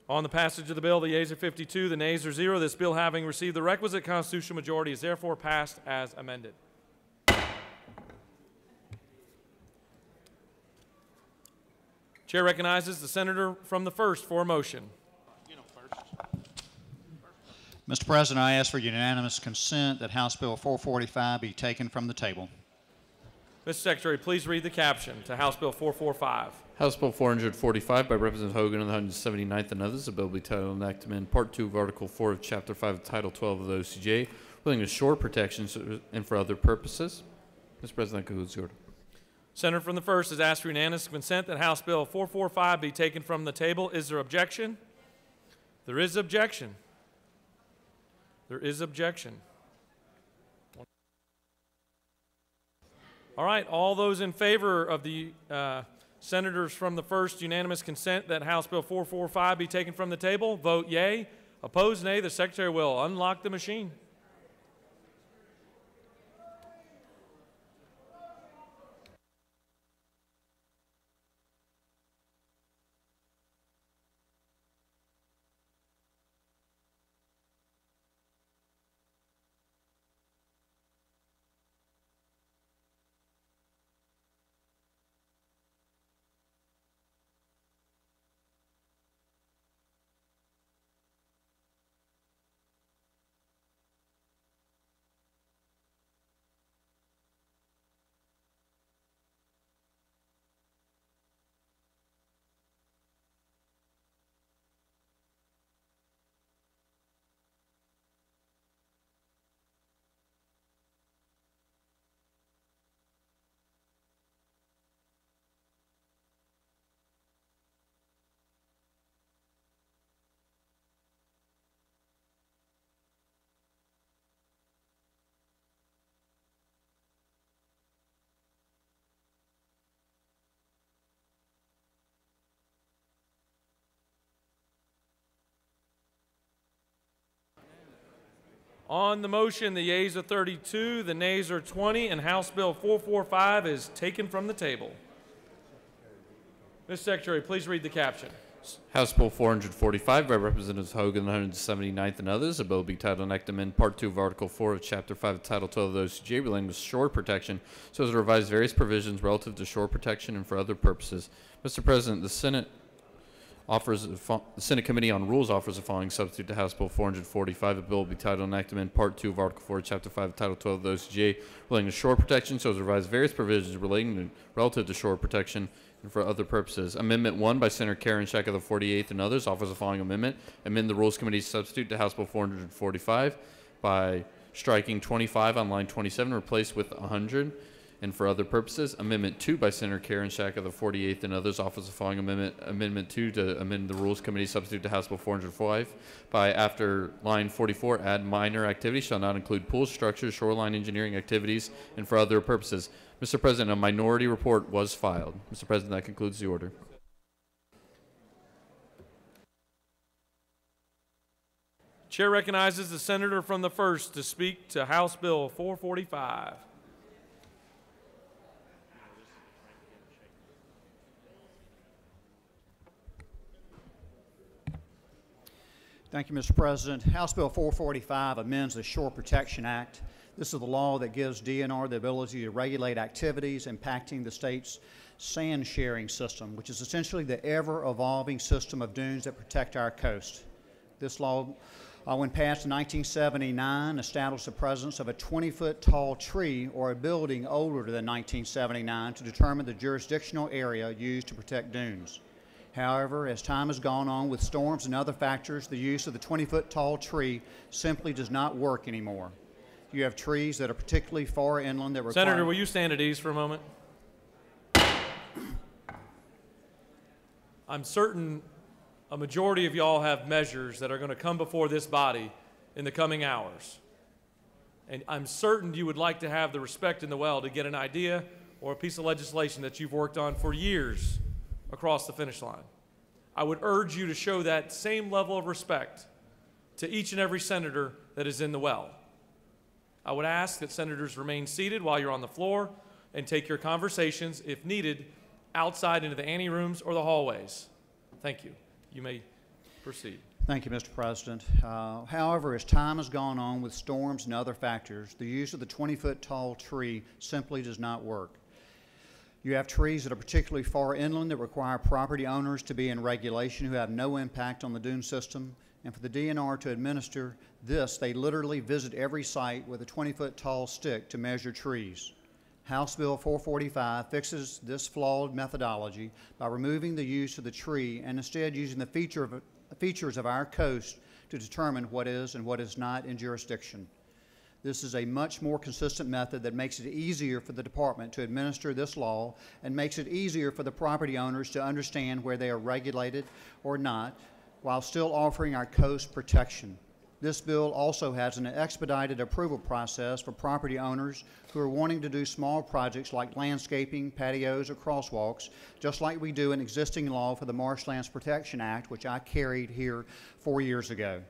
On the passage of the bill, the yeas are 52, the nays are 0. This bill, having received the requisite constitutional majority, is therefore passed as amended. Chair recognizes the senator from the 1st for a motion. Mr. President, I ask for unanimous consent that House Bill 445 be taken from the table. Mr. Secretary, please read the caption to House Bill 445. House Bill 445 by Representative Hogan and the 179th and others, a bill be titled and act to amend Part 2 of Article 4 of Chapter 5 of Title 12 of the OCGA, relating to shore protections and for other purposes. Mr. President, that concludes the order. Senator from the 1st has asked for unanimous consent that House Bill 445 be taken from the table. Is there objection? There is objection. There is objection. All right, all those in favor of the senators from the 1st unanimous consent that House Bill 445 be taken from the table, vote yea. Opposed, nay. The Secretary will unlock the machine. On the motion, the yeas are 32, the nays are 20, and House Bill 445 is taken from the table. Mr. Secretary, please read the caption. House Bill 445 by Representatives Hogan, 179th, and others. A bill will be titled and act to amend Part 2 of Article 4 of Chapter 5 of Title 12 of the OCGA relating to shore protection so as to revise various provisions relative to shore protection and for other purposes. Mr. President, the Senate Committee on Rules offers the following substitute to House Bill 445. A bill will be titled and act to amend Part 2 of Article 4 of Chapter 5 of Title 12 of the OCGA relating to shore protection so as to revise various provisions relative to shore protection and for other purposes. Amendment 1 by Senator Karen Shack of the 48th and others offers the following amendment. Amend the Rules Committee substitute to House Bill 445 by striking 25 on line 27, replaced with 100, and for other purposes. Amendment 2 by Senator Karen Shack of the 48th and others offers the following amendment. Amendment 2 to amend the Rules Committee substitute to House Bill 405 by, after line 44, add minor activities shall not include pools, structures, shoreline engineering activities, and for other purposes. Mr. President, a minority report was filed. Mr. President, that concludes the order. Chair recognizes the senator from the 1st to speak to House Bill 445. Thank you, Mr. President. House Bill 445 amends the Shore Protection Act. This is the law that gives DNR the ability to regulate activities impacting the state's sand sharing system, which is essentially the ever-evolving system of dunes that protect our coast. This law, when passed in 1979, established the presence of a 20-foot tall tree or a building older than 1979 to determine the jurisdictional area used to protect dunes. However, as time has gone on with storms and other factors, the use of the 20-foot tall tree simply does not work anymore. You have trees that are particularly far inland that require... Senator, will you stand at ease for a moment? I'm certain a majority of y'all have measures that are going to come before this body in the coming hours. And I'm certain you would like to have the respect in the well to get an idea or a piece of legislation that you've worked on for years across the finish line. I would urge you to show that same level of respect to each and every senator that is in the well. I would ask that senators remain seated while you're on the floor and take your conversations, if needed, outside into the anterooms or the hallways. Thank you. You may proceed. Thank you, Mr. President. However, as time has gone on with storms and other factors, the use of the 20-foot tall tree simply does not work. You have trees that are particularly far inland that require property owners to be in regulation who have no impact on the dune system. And for the DNR to administer this, they literally visit every site with a 20-foot tall stick to measure trees. House Bill 445 fixes this flawed methodology by removing the use of the tree and instead using the features of our coast to determine what is and what is not in jurisdiction. This is a much more consistent method that makes it easier for the department to administer this law and makes it easier for the property owners to understand where they are regulated or not, while still offering our coast protection. This bill also has an expedited approval process for property owners who are wanting to do small projects like landscaping, patios, or crosswalks, just like we do in existing law for the Marshlands Protection Act, which I carried here 4 years ago.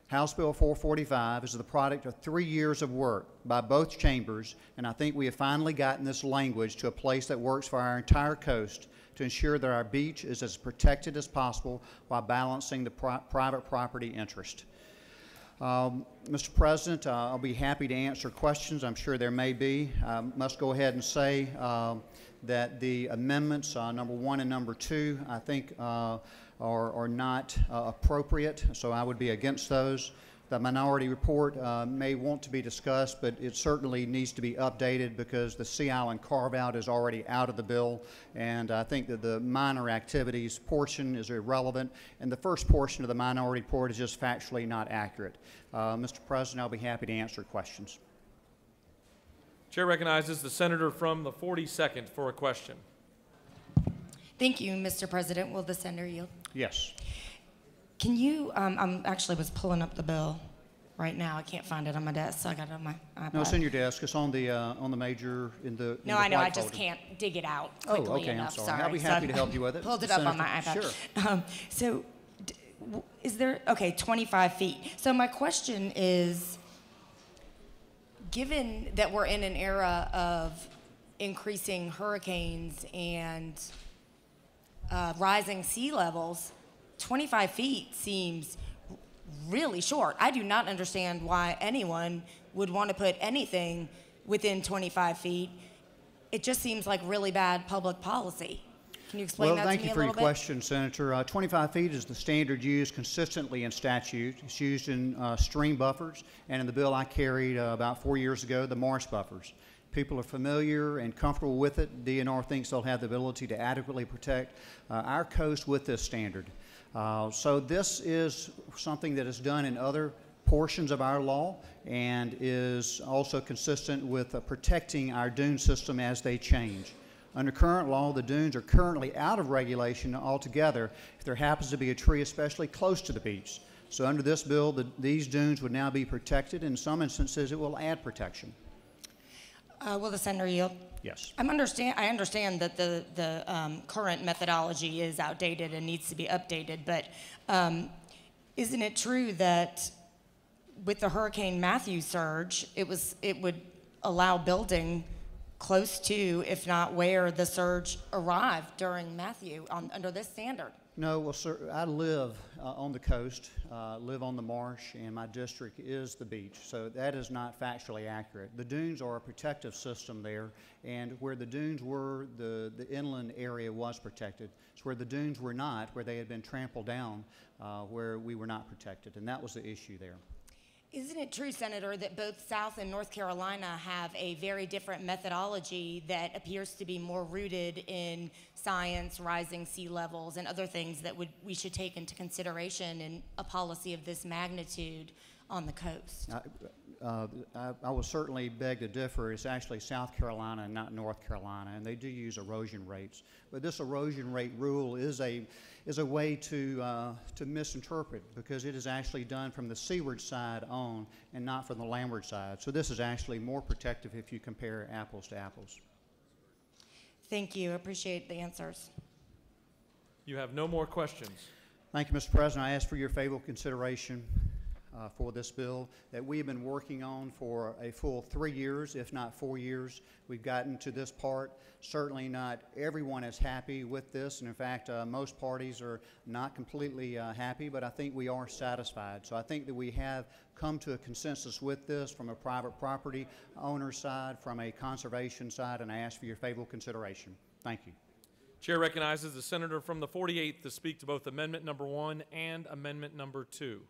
House Bill 445 is the product of 3 years of work by both chambers, and I think we have finally gotten this language to a place that works for our entire coast to ensure that our beach is as protected as possible while balancing the private property interest. Mr. President, I'll be happy to answer questions. I'm sure there may be. I must go ahead and say that the amendments, number 1 and number 2, I think are not appropriate, so I would be against those. The minority report may want to be discussed, but it certainly needs to be updated because the Sea Island carve-out is already out of the bill, and I think that the minor activities portion is irrelevant, and the first portion of the minority report is just factually not accurate. Mr. President, I'll be happy to answer questions. Chair recognizes the senator from the 42nd for a question. Thank you, Mr. President. Will the senator yield? Yes. Can you, I actually was pulling up the bill right now. I can't find it on my desk, so I got it on my iPad. No, it's in your desk. It's on the major, in the No, I know. I just can't dig it out quickly enough. I'm sorry. I'll be happy to help you with it. Pulled it up on my iPad. Sure. So is there, okay, 25 feet. So my question is, Given that we're in an era of increasing hurricanes and rising sea levels, 25 feet seems really short. I do not understand why anyone would want to put anything within 25 feet. It just seems like really bad public policy. Can you explain that to me a little bit? Well, thank you for your question, Senator. 25 feet is the standard used consistently in statute. It's used in stream buffers, and in the bill I carried about 4 years ago, the marsh buffers. People are familiar and comfortable with it. DNR thinks they'll have the ability to adequately protect our coast with this standard. So this is something that is done in other portions of our law and is also consistent with protecting our dune system as they change. Under current law, the dunes are currently out of regulation altogether if there happens to be a tree especially close to the beach. So under this bill, these dunes would now be protected. In some instances, it will add protection. Will the senator yield? Yes. I understand that the current methodology is outdated and needs to be updated, but isn't it true that with the Hurricane Matthew surge, it would allow building close to, if not where, the surge arrived during Matthew under this standard? No, well, sir, I live on the coast, live on the marsh, and my district is the beach. So that is not factually accurate. The dunes are a protective system there, and where the dunes were, the inland area was protected. It's where the dunes were not, where they had been trampled down, where we were not protected, and that was the issue there. Isn't it true, Senator, that both South and North Carolina have a very different methodology that appears to be more rooted in science, rising sea levels, and other things that we should take into consideration in a policy of this magnitude on the coast? I will certainly beg to differ. It's actually South Carolina and not North Carolina, and they do use erosion rates. But this erosion rate rule is a way to misinterpret, because it is actually done from the seaward side on and not from the landward side. So this is actually more protective if you compare apples to apples. Thank you. I appreciate the answers. You have no more questions. Thank you, Mr. President. I ask for your favorable consideration for this bill that we have been working on for a full 3 years, if not 4 years. We've gotten to this part. Certainly not everyone is happy with this, and in fact, most parties are not completely happy, but I think we are satisfied. So I think that we have come to a consensus with this from a private property owner side, from a conservation side, and I ask for your favorable consideration. Thank you. Chair recognizes the senator from the 48th to speak to both Amendment Number 1 and Amendment Number 2.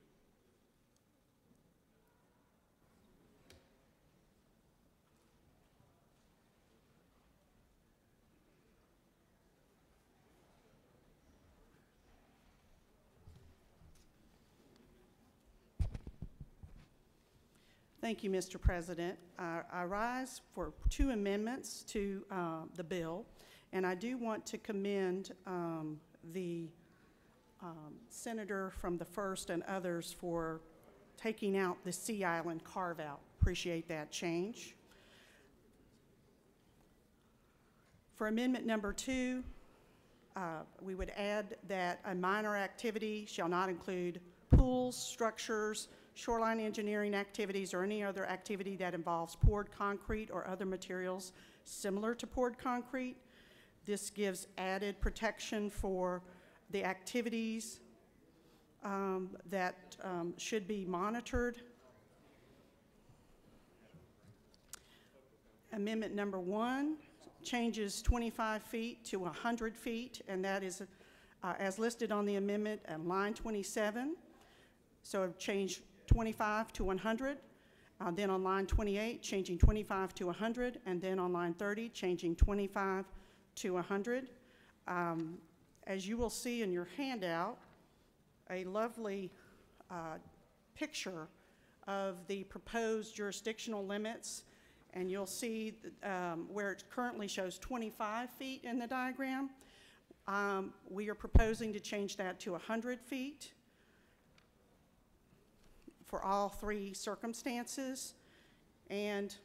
Thank you, Mr. President. I rise for 2 amendments to the bill, and I do want to commend the senator from the 1st and others for taking out the Sea Island carve-out. Appreciate that change. For Amendment Number 2, we would add that a minor activity shall not include pools, structures, shoreline engineering activities, or any other activity that involves poured concrete or other materials similar to poured concrete. This gives added protection for the activities that should be monitored. Amendment Number 1 changes 25 feet to 100 feet, and that is as listed on the amendment at line 27. So I've changed 25 to 100, then on line 28, changing 25 to 100, and then on line 30, changing 25 to 100. As you will see in your handout, a lovely picture of the proposed jurisdictional limits, and you'll see where it currently shows 25 feet in the diagram. We are proposing to change that to 100 feet. For all 3 circumstances, and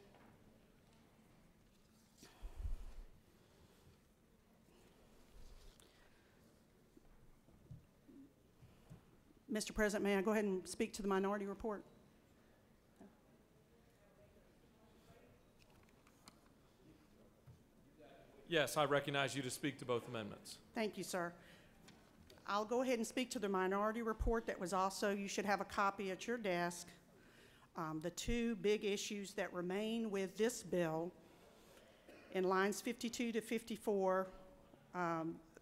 Mr. President, may I go ahead and speak to the minority report? Yes, I recognize you to speak to both amendments. Thank you, sir. I'll go ahead and speak to the minority report that was also, you should have a copy at your desk. The two big issues that remain with this bill, in lines 52 to 54,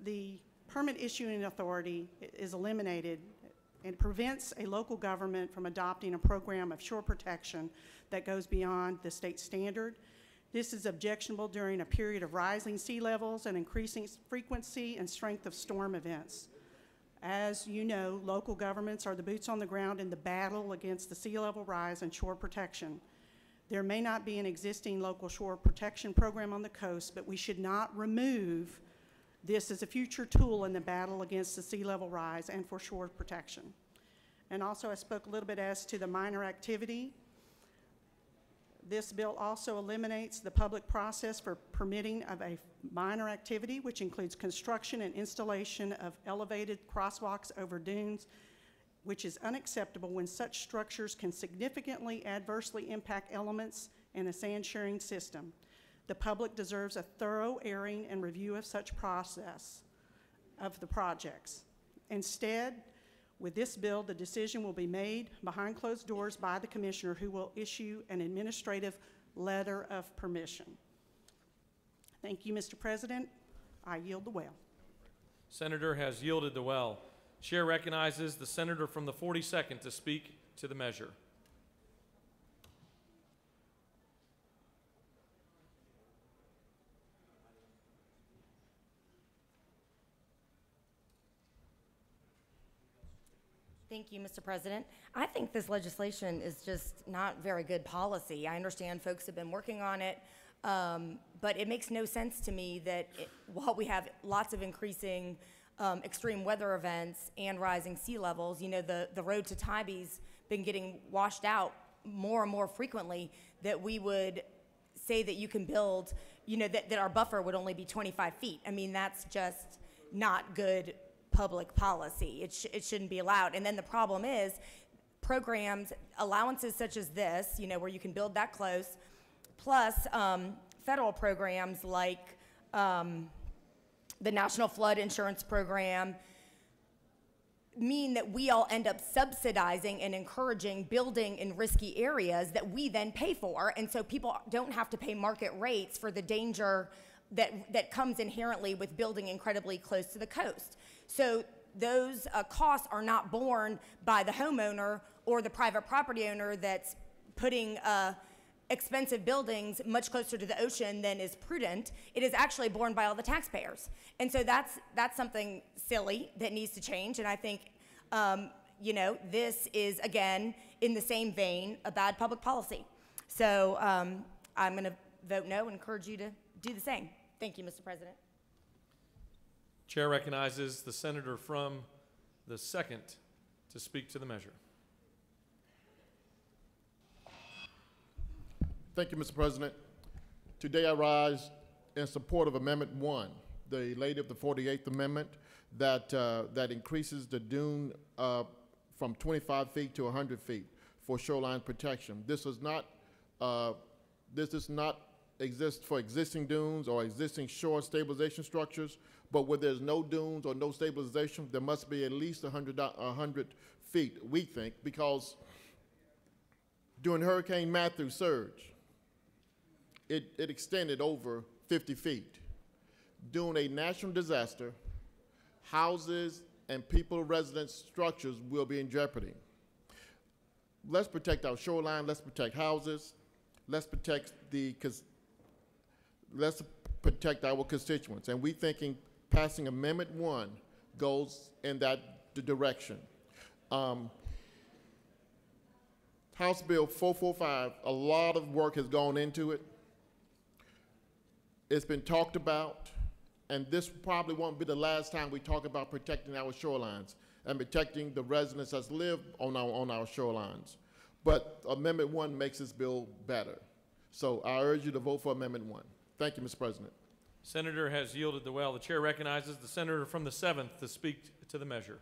the permit issuing authority is eliminated and prevents a local government from adopting a program of shore protection that goes beyond the state standard. This is objectionable during a period of rising sea levels and increasing frequency and strength of storm events. As you know, local governments are the boots on the ground in the battle against the sea level rise and shore protection. There may not be an existing local shore protection program on the coast, but we should not remove this as a future tool in the battle against the sea level rise and for shore protection. And also, I spoke a little bit as to the minor activity. This bill also eliminates the public process for permitting of a minor activity, which includes construction and installation of elevated crosswalks over dunes, which is unacceptable when such structures can significantly adversely impact elements in a sand sharing system. The public deserves a thorough airing and review of such process of the projects. Instead, with this bill, the decision will be made behind closed doors by the commissioner, who will issue an administrative letter of permission. Thank you, Mr. President. I yield the well. Senator has yielded the well. Chair recognizes the senator from the 42nd to speak to the measure. Thank you, Mr. President. I think this legislation is just not very good policy. I understand folks have been working on it, but it makes no sense to me that while we have lots of increasing extreme weather events and rising sea levels, you know, the road to Tybie's been getting washed out more and more frequently, that we would say that you can build, you know, that our buffer would only be 25 feet. I mean, that's just not good public policy. It shouldn't be allowed. And then the problem is programs, allowances such as this, you know, where you can build that close, plus federal programs like the National Flood Insurance Program, mean that we all end up subsidizing and encouraging building in risky areas that we then pay for. And so people don't have to pay market rates for the danger that comes inherently with building incredibly close to the coast. So those costs are not borne by the homeowner or the private property owner that's putting expensive buildings much closer to the ocean than is prudent. It is actually borne by all the taxpayers. And so that's something silly that needs to change. And I think, you know, this is, again, in the same vein, a bad public policy. So I'm going to vote no and encourage you to do the same. Thank you, Mr. President. Chair recognizes the senator from the 2nd to speak to the measure. Thank you, Mr. President. Today I rise in support of Amendment 1, the lady of the 48th Amendment, that increases the dune from 25 feet to 100 feet for shoreline protection. This does not exist for existing dunes or existing shore stabilization structures, but where there's no dunes or no stabilization, there must be at least 100 feet, we think, because during Hurricane Matthew surge, it extended over 50 feet. During a natural disaster, houses and people residence structures will be in jeopardy. Let's protect our shoreline, let's protect houses, let's protect our constituents. And we thinking passing Amendment 1 goes in that direction. House Bill 445, a lot of work has gone into it. It's been talked about, and this probably won't be the last time we talk about protecting our shorelines and protecting the residents that live on our shorelines. But Amendment 1 makes this bill better. So I urge you to vote for Amendment 1. Thank you, Mr. President. Senator has yielded the well. The chair recognizes the senator from the 7th to speak to the measure.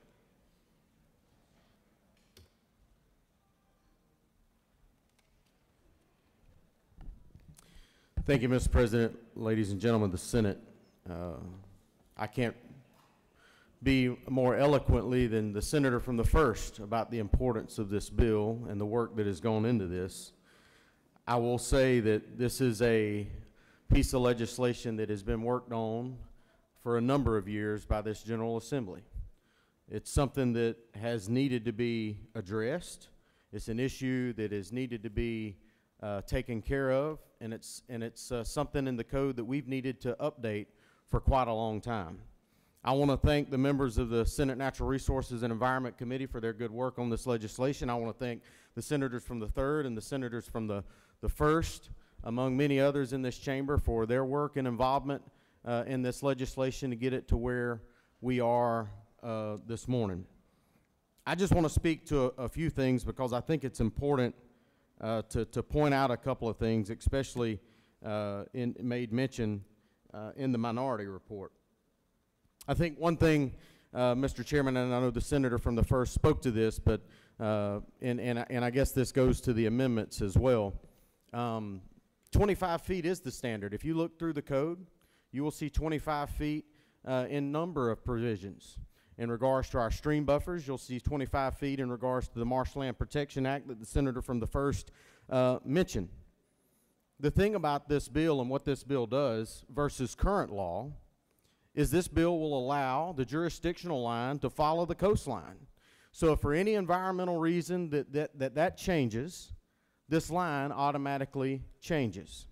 Thank you, Mr. President. Ladies and gentlemen of the Senate, I can't be more eloquently than the senator from the 1st about the importance of this bill and the work that has gone into this. I will say that this is a piece of legislation that has been worked on for a number of years by this General Assembly. It's something that has needed to be addressed. It's an issue that is needed to be taken care of, and it's something in the code that we've needed to update for quite a long time. I want to thank the members of the Senate Natural Resources and Environment Committee for their good work on this legislation. I want to thank the senators from the 3rd and the senators from the 1st, among many others in this chamber, for their work and involvement in this legislation to get it to where we are this morning. I just want to speak to a few things because I think it's important to point out a couple of things, especially made mention in the minority report. I think one thing, Mr. Chairman, and I know the senator from the 1st spoke to this, but and I guess this goes to the amendments as well. 25 feet is the standard. If you look through the code, you will see 25 feet in number of provisions. In regards to our stream buffers, you'll see 25 feet in regards to the Marshland Protection Act that the senator from the 1st mentioned. The thing about this bill and what this bill does versus current law is this bill will allow the jurisdictional line to follow the coastline. So if for any environmental reason that changes, this line automatically changes.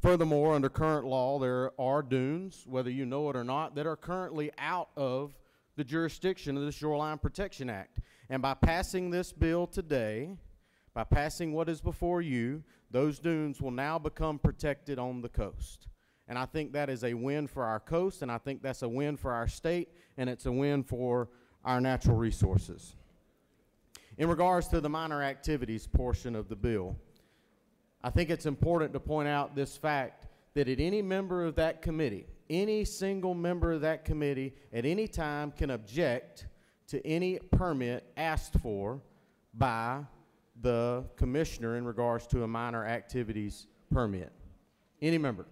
Furthermore, under current law, there are dunes, whether you know it or not, that are currently out of the jurisdiction of the Shoreline Protection Act. And by passing this bill today, by passing what is before you, those dunes will now become protected on the coast. And I think that is a win for our coast, and I think that's a win for our state, and it's a win for our natural resources. In regards to the minor activities portion of the bill, I think it's important to point out this fact that at any member of that committee, any single member of that committee at any time can object to any permit asked for by the commissioner in regards to a minor activities permit. Any member.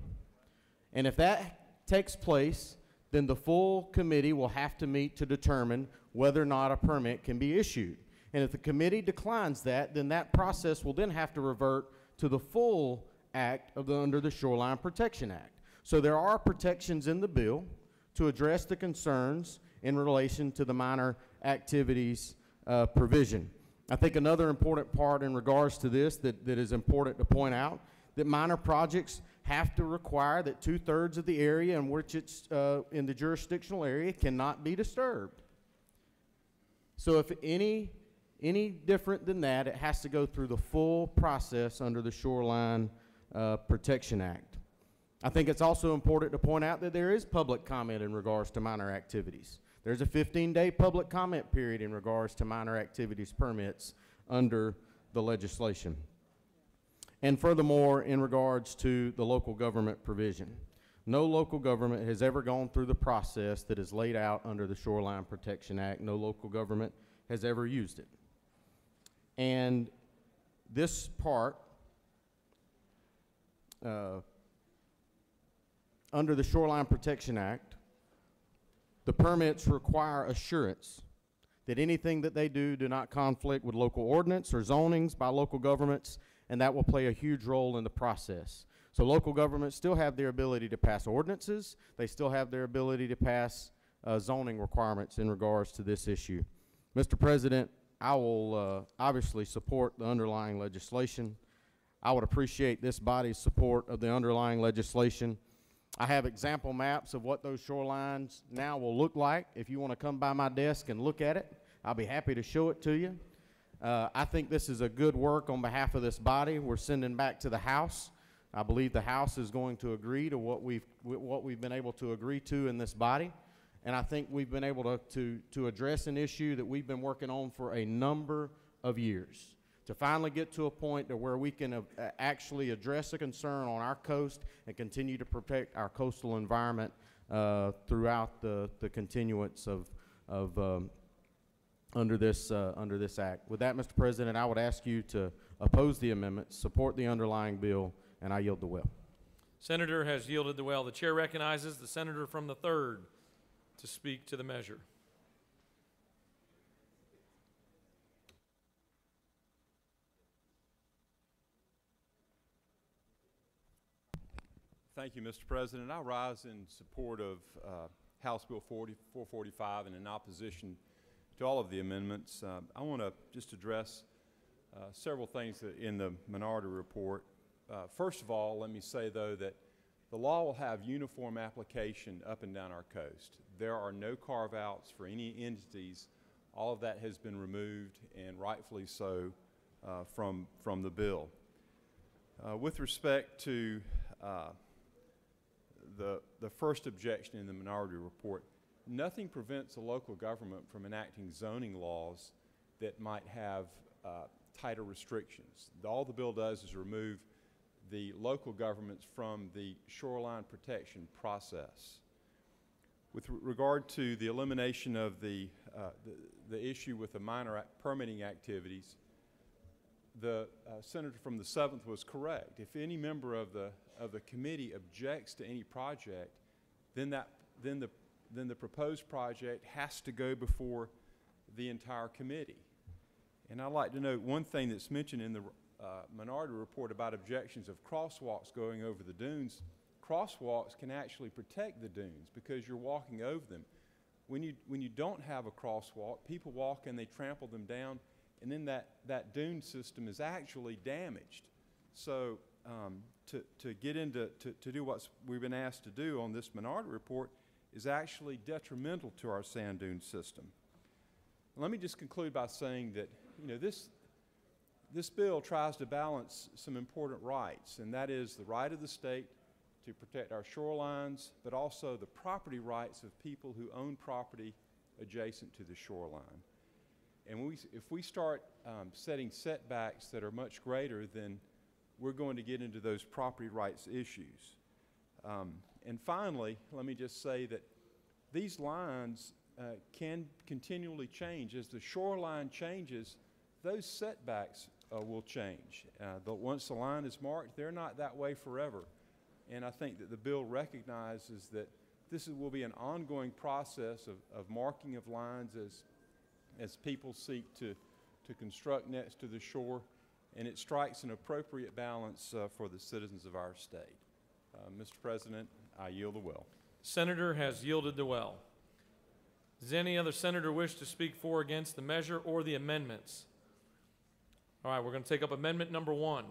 And if that takes place, then the full committee will have to meet to determine whether or not a permit can be issued. And if the committee declines that, then that process will then have to revert to the full act of under the Shoreline Protection Act. So there are protections in the bill to address the concerns in relation to the minor activities provision. I think another important part in regards to this that is important to point out, that minor projects have to require that 2/3 of the area in which it's in the jurisdictional area cannot be disturbed. So if any different than that, it has to go through the full process under the Shoreline Protection Act. I think it's also important to point out that there is public comment in regards to minor activities. There's a 15-day public comment period in regards to minor activities permits under the legislation. And furthermore, in regards to the local government provision, no local government has ever gone through the process that is laid out under the Shoreline Protection Act. No local government has ever used it. And this part, under the Shoreline Protection Act, the permits require assurance that anything that they do not conflict with local ordinance or zonings by local governments, and that will play a huge role in the process. So local governments still have their ability to pass ordinances. They still have their ability to pass zoning requirements in regards to this issue. Mr. President, I will obviously support the underlying legislation. I would appreciate this body's support of the underlying legislation. I have example maps of what those shorelines now will look like. If you want to come by my desk and look at it, I'll be happy to show it to you. I think this is a good work on behalf of this body. We're sending back to the House. I believe the House is going to agree to what we've been able to agree to in this body. And I think we've been able to address an issue that we've been working on for a number of years, to finally get to a point to where we can actually address a concern on our coast and continue to protect our coastal environment throughout the continuance of under this act. With that, Mr. President, I would ask you to oppose the amendment, support the underlying bill, and I yield the will. Senator has yielded the well. The chair recognizes the senator from the 3rd to speak to the measure. Thank you, Mr. President. I rise in support of House Bill 445 and in opposition to all of the amendments. I want to just address several things in the minority report. First of all, let me say, though, that the law will have uniform application up and down our coast. There are no carve-outs for any entities. All of that has been removed, and rightfully so, from the bill. With respect to the first objection in the minority report, nothing prevents a local government from enacting zoning laws that might have tighter restrictions. All the bill does is remove the local governments from the shoreline protection process. With regard to the elimination of the issue with the minor permitting activities, the senator from the 7th was correct. If any member of the committee objects to any project, then the proposed project has to go before the entire committee. And I'd like to note one thing that's mentioned in the minority report about objections of crosswalks going over the dunes. Crosswalks can actually protect the dunes because you're walking over them. When you don't have a crosswalk, people walk and they trample them down, and then that dune system is actually damaged. So to get into to do what we've been asked to do on this minority report is actually detrimental to our sand dune system. Let me just conclude by saying that this bill tries to balance some important rights, and that is the right of the state to protect our shorelines, but also the property rights of people who own property adjacent to the shoreline. And if we start setting setbacks that are much greater, then we're going to get into those property rights issues. And finally, let me just say that these lines can continually change. As the shoreline changes, those setbacks will change. Once the line is marked, they're not that way forever. And I think that the bill recognizes that this will be an ongoing process of marking of lines as people seek to construct next to the shore, and it strikes an appropriate balance for the citizens of our state. Mr. President, I yield the well. Senator has yielded the well. Does any other senator wish to speak for or against the measure or the amendments? All right, we're going to take up amendment number 1.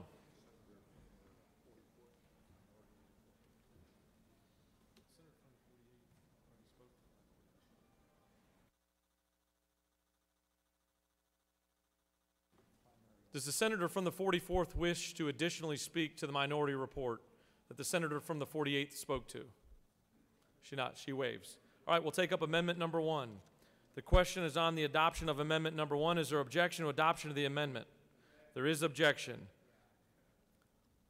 Does the senator from the 44th wish to additionally speak to the minority report that the senator from the 48th spoke to? She waives. All right, we'll take up amendment number 1. The question is on the adoption of amendment number 1. Is there objection to adoption of the amendment? There is objection.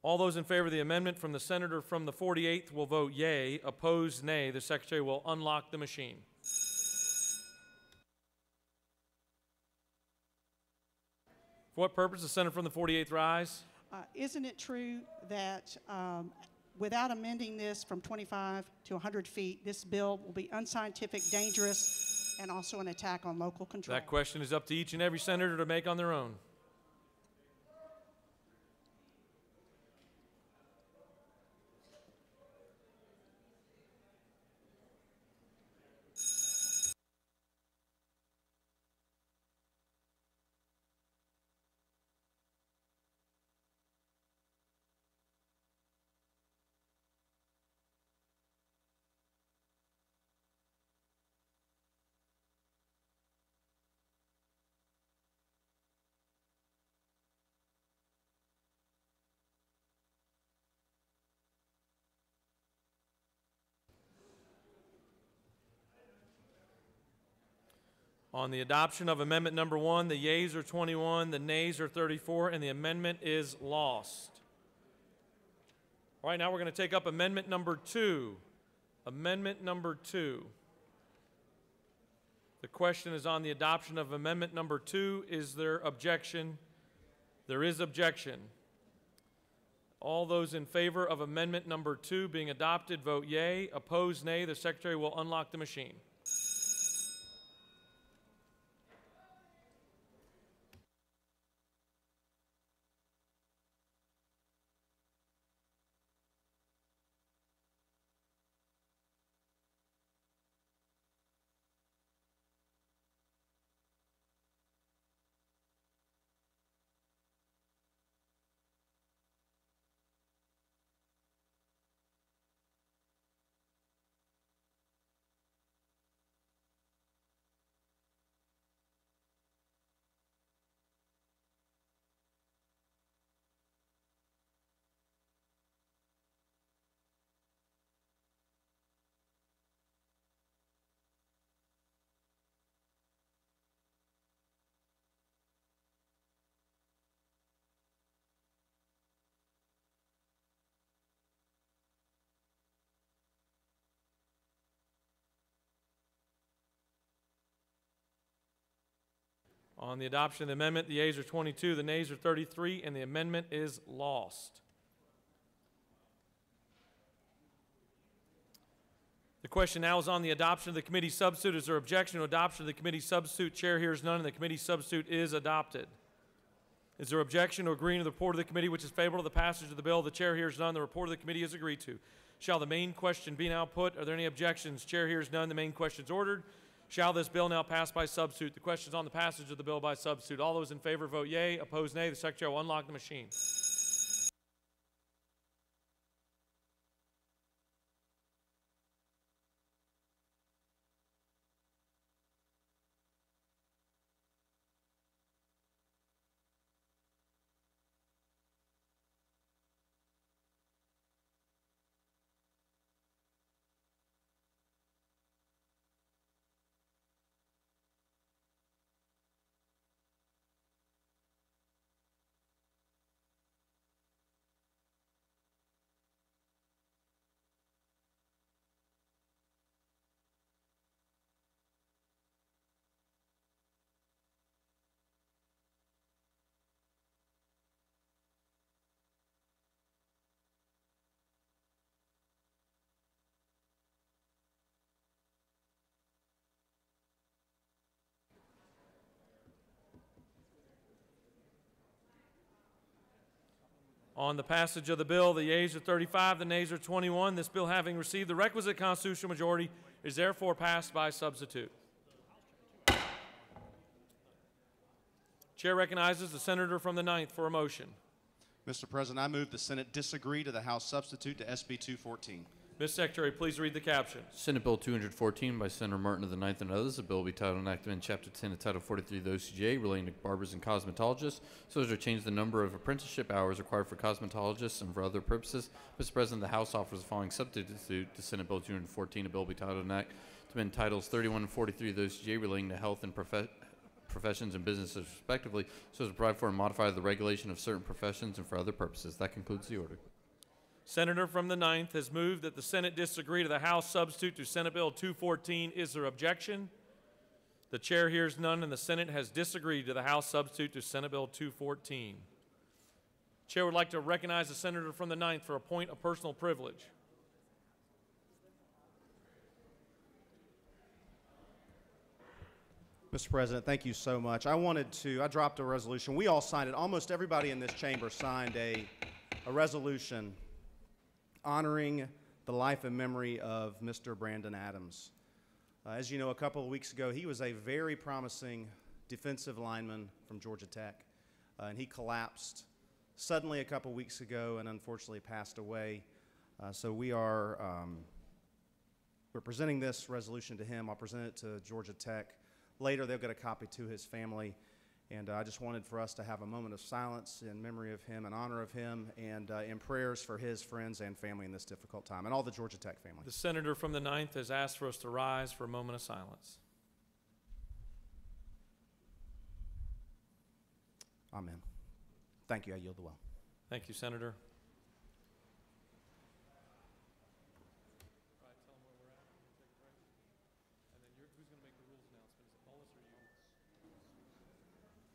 All those in favor of the amendment from the senator from the 48th will vote yea. Opposed, nay. The secretary will unlock the machine. For what purpose does the senator from the 48th rise? Isn't it true that without amending this from 25 to 100 feet, this bill will be unscientific, dangerous, and also an attack on local control? That question is up to each and every senator to make on their own. On the adoption of amendment number 1, the yeas are 21, the nays are 34, and the amendment is lost. All right, now we're going to take up amendment number 2. Amendment number 2. The question is on the adoption of amendment number 2. Is there objection? There is objection. All those in favor of amendment number 2 being adopted, vote yea. Opposed, nay. The Secretary will unlock the machine. On the adoption of the amendment, the yeas are 22, the nays are 33, and the amendment is lost. The question now is on the adoption of the committee substitute. Is there objection to adoption of the committee substitute? Chair hears none, and the committee substitute is adopted. Is there objection to agreeing to the report of the committee which is favorable to the passage of the bill? The chair hears none. The report of the committee is agreed to. Shall the main question be now put? Are there any objections? Chair hears none. The main question is ordered. Shall this bill now pass by substitute? The question is on the passage of the bill by substitute. All those in favor vote yea. Opposed, nay. The Secretary will unlock the machine. On the passage of the bill, the yeas are 35, the nays are 21. This bill, having received the requisite constitutional majority, is therefore passed by substitute. Chair recognizes the senator from the 9th for a motion. Mr. President, I move the Senate disagree to the House substitute to SB 214. Ms. Secretary, please read the caption. Senate Bill 214 by Senator Martin of the 9th and others. The bill will be titled enacted in Chapter 10 of Title 43 of the OCGA relating to barbers and cosmetologists so as to change the number of apprenticeship hours required for cosmetologists and for other purposes. Mr. President, the House offers the following substitute to Senate Bill 214. A bill will be titled enact to amend Titles 31 and 43 of the OCGA relating to health and professions and businesses respectively so as to provide for and modify the regulation of certain professions and for other purposes. That concludes the order. Senator from the 9th has moved that the Senate disagree to the House substitute to Senate Bill 214. Is there objection? The chair hears none, and the Senate has disagreed to the House substitute to Senate Bill 214. Chair would like to recognize the senator from the 9th for a point of personal privilege. Mr. President, thank you so much. I dropped a resolution. We all signed it. Almost everybody in this chamber signed a resolution honoring the life and memory of Mr. Brandon Adams. As you know, a couple of weeks ago, he was a very promising defensive lineman from Georgia Tech, and he collapsed suddenly a couple weeks ago and unfortunately passed away. So we're presenting this resolution to him. I'll present it to Georgia Tech. Later, they'll get a copy to his family. And I just wanted for us to have a moment of silence in memory of him, in honor of him, and in prayers for his friends and family in this difficult time, and all the Georgia Tech family. The senator from the 9th has asked for us to rise for a moment of silence. Amen. Thank you. I yield the well. Thank you, Senator.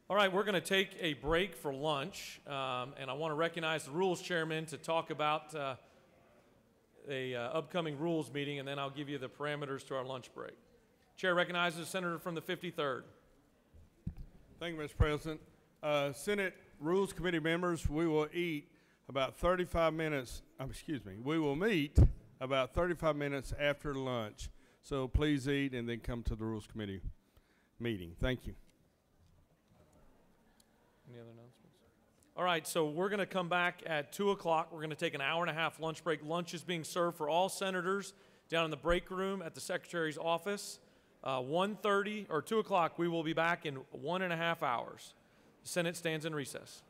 All right, we're going to take a break for lunch, and I want to recognize the Rules Chairman to talk about the upcoming Rules meeting, and then I'll give you the parameters to our lunch break. Chair recognizes the Senator from the 53rd. Thank you, Mr. President. Senate Rules Committee members, we will eat about 35 minutes, we will meet about 35 minutes after lunch. So please eat and then come to the Rules Committee meeting. Thank you. Any other announcements? All right, so we're going to come back at 2 o'clock. We're going to take an hour-and-a-half lunch break. Lunch is being served for all senators down in the break room at the Secretary's office. 1:30 or 2 o'clock, we will be back in 1.5 hours. The Senate stands in recess.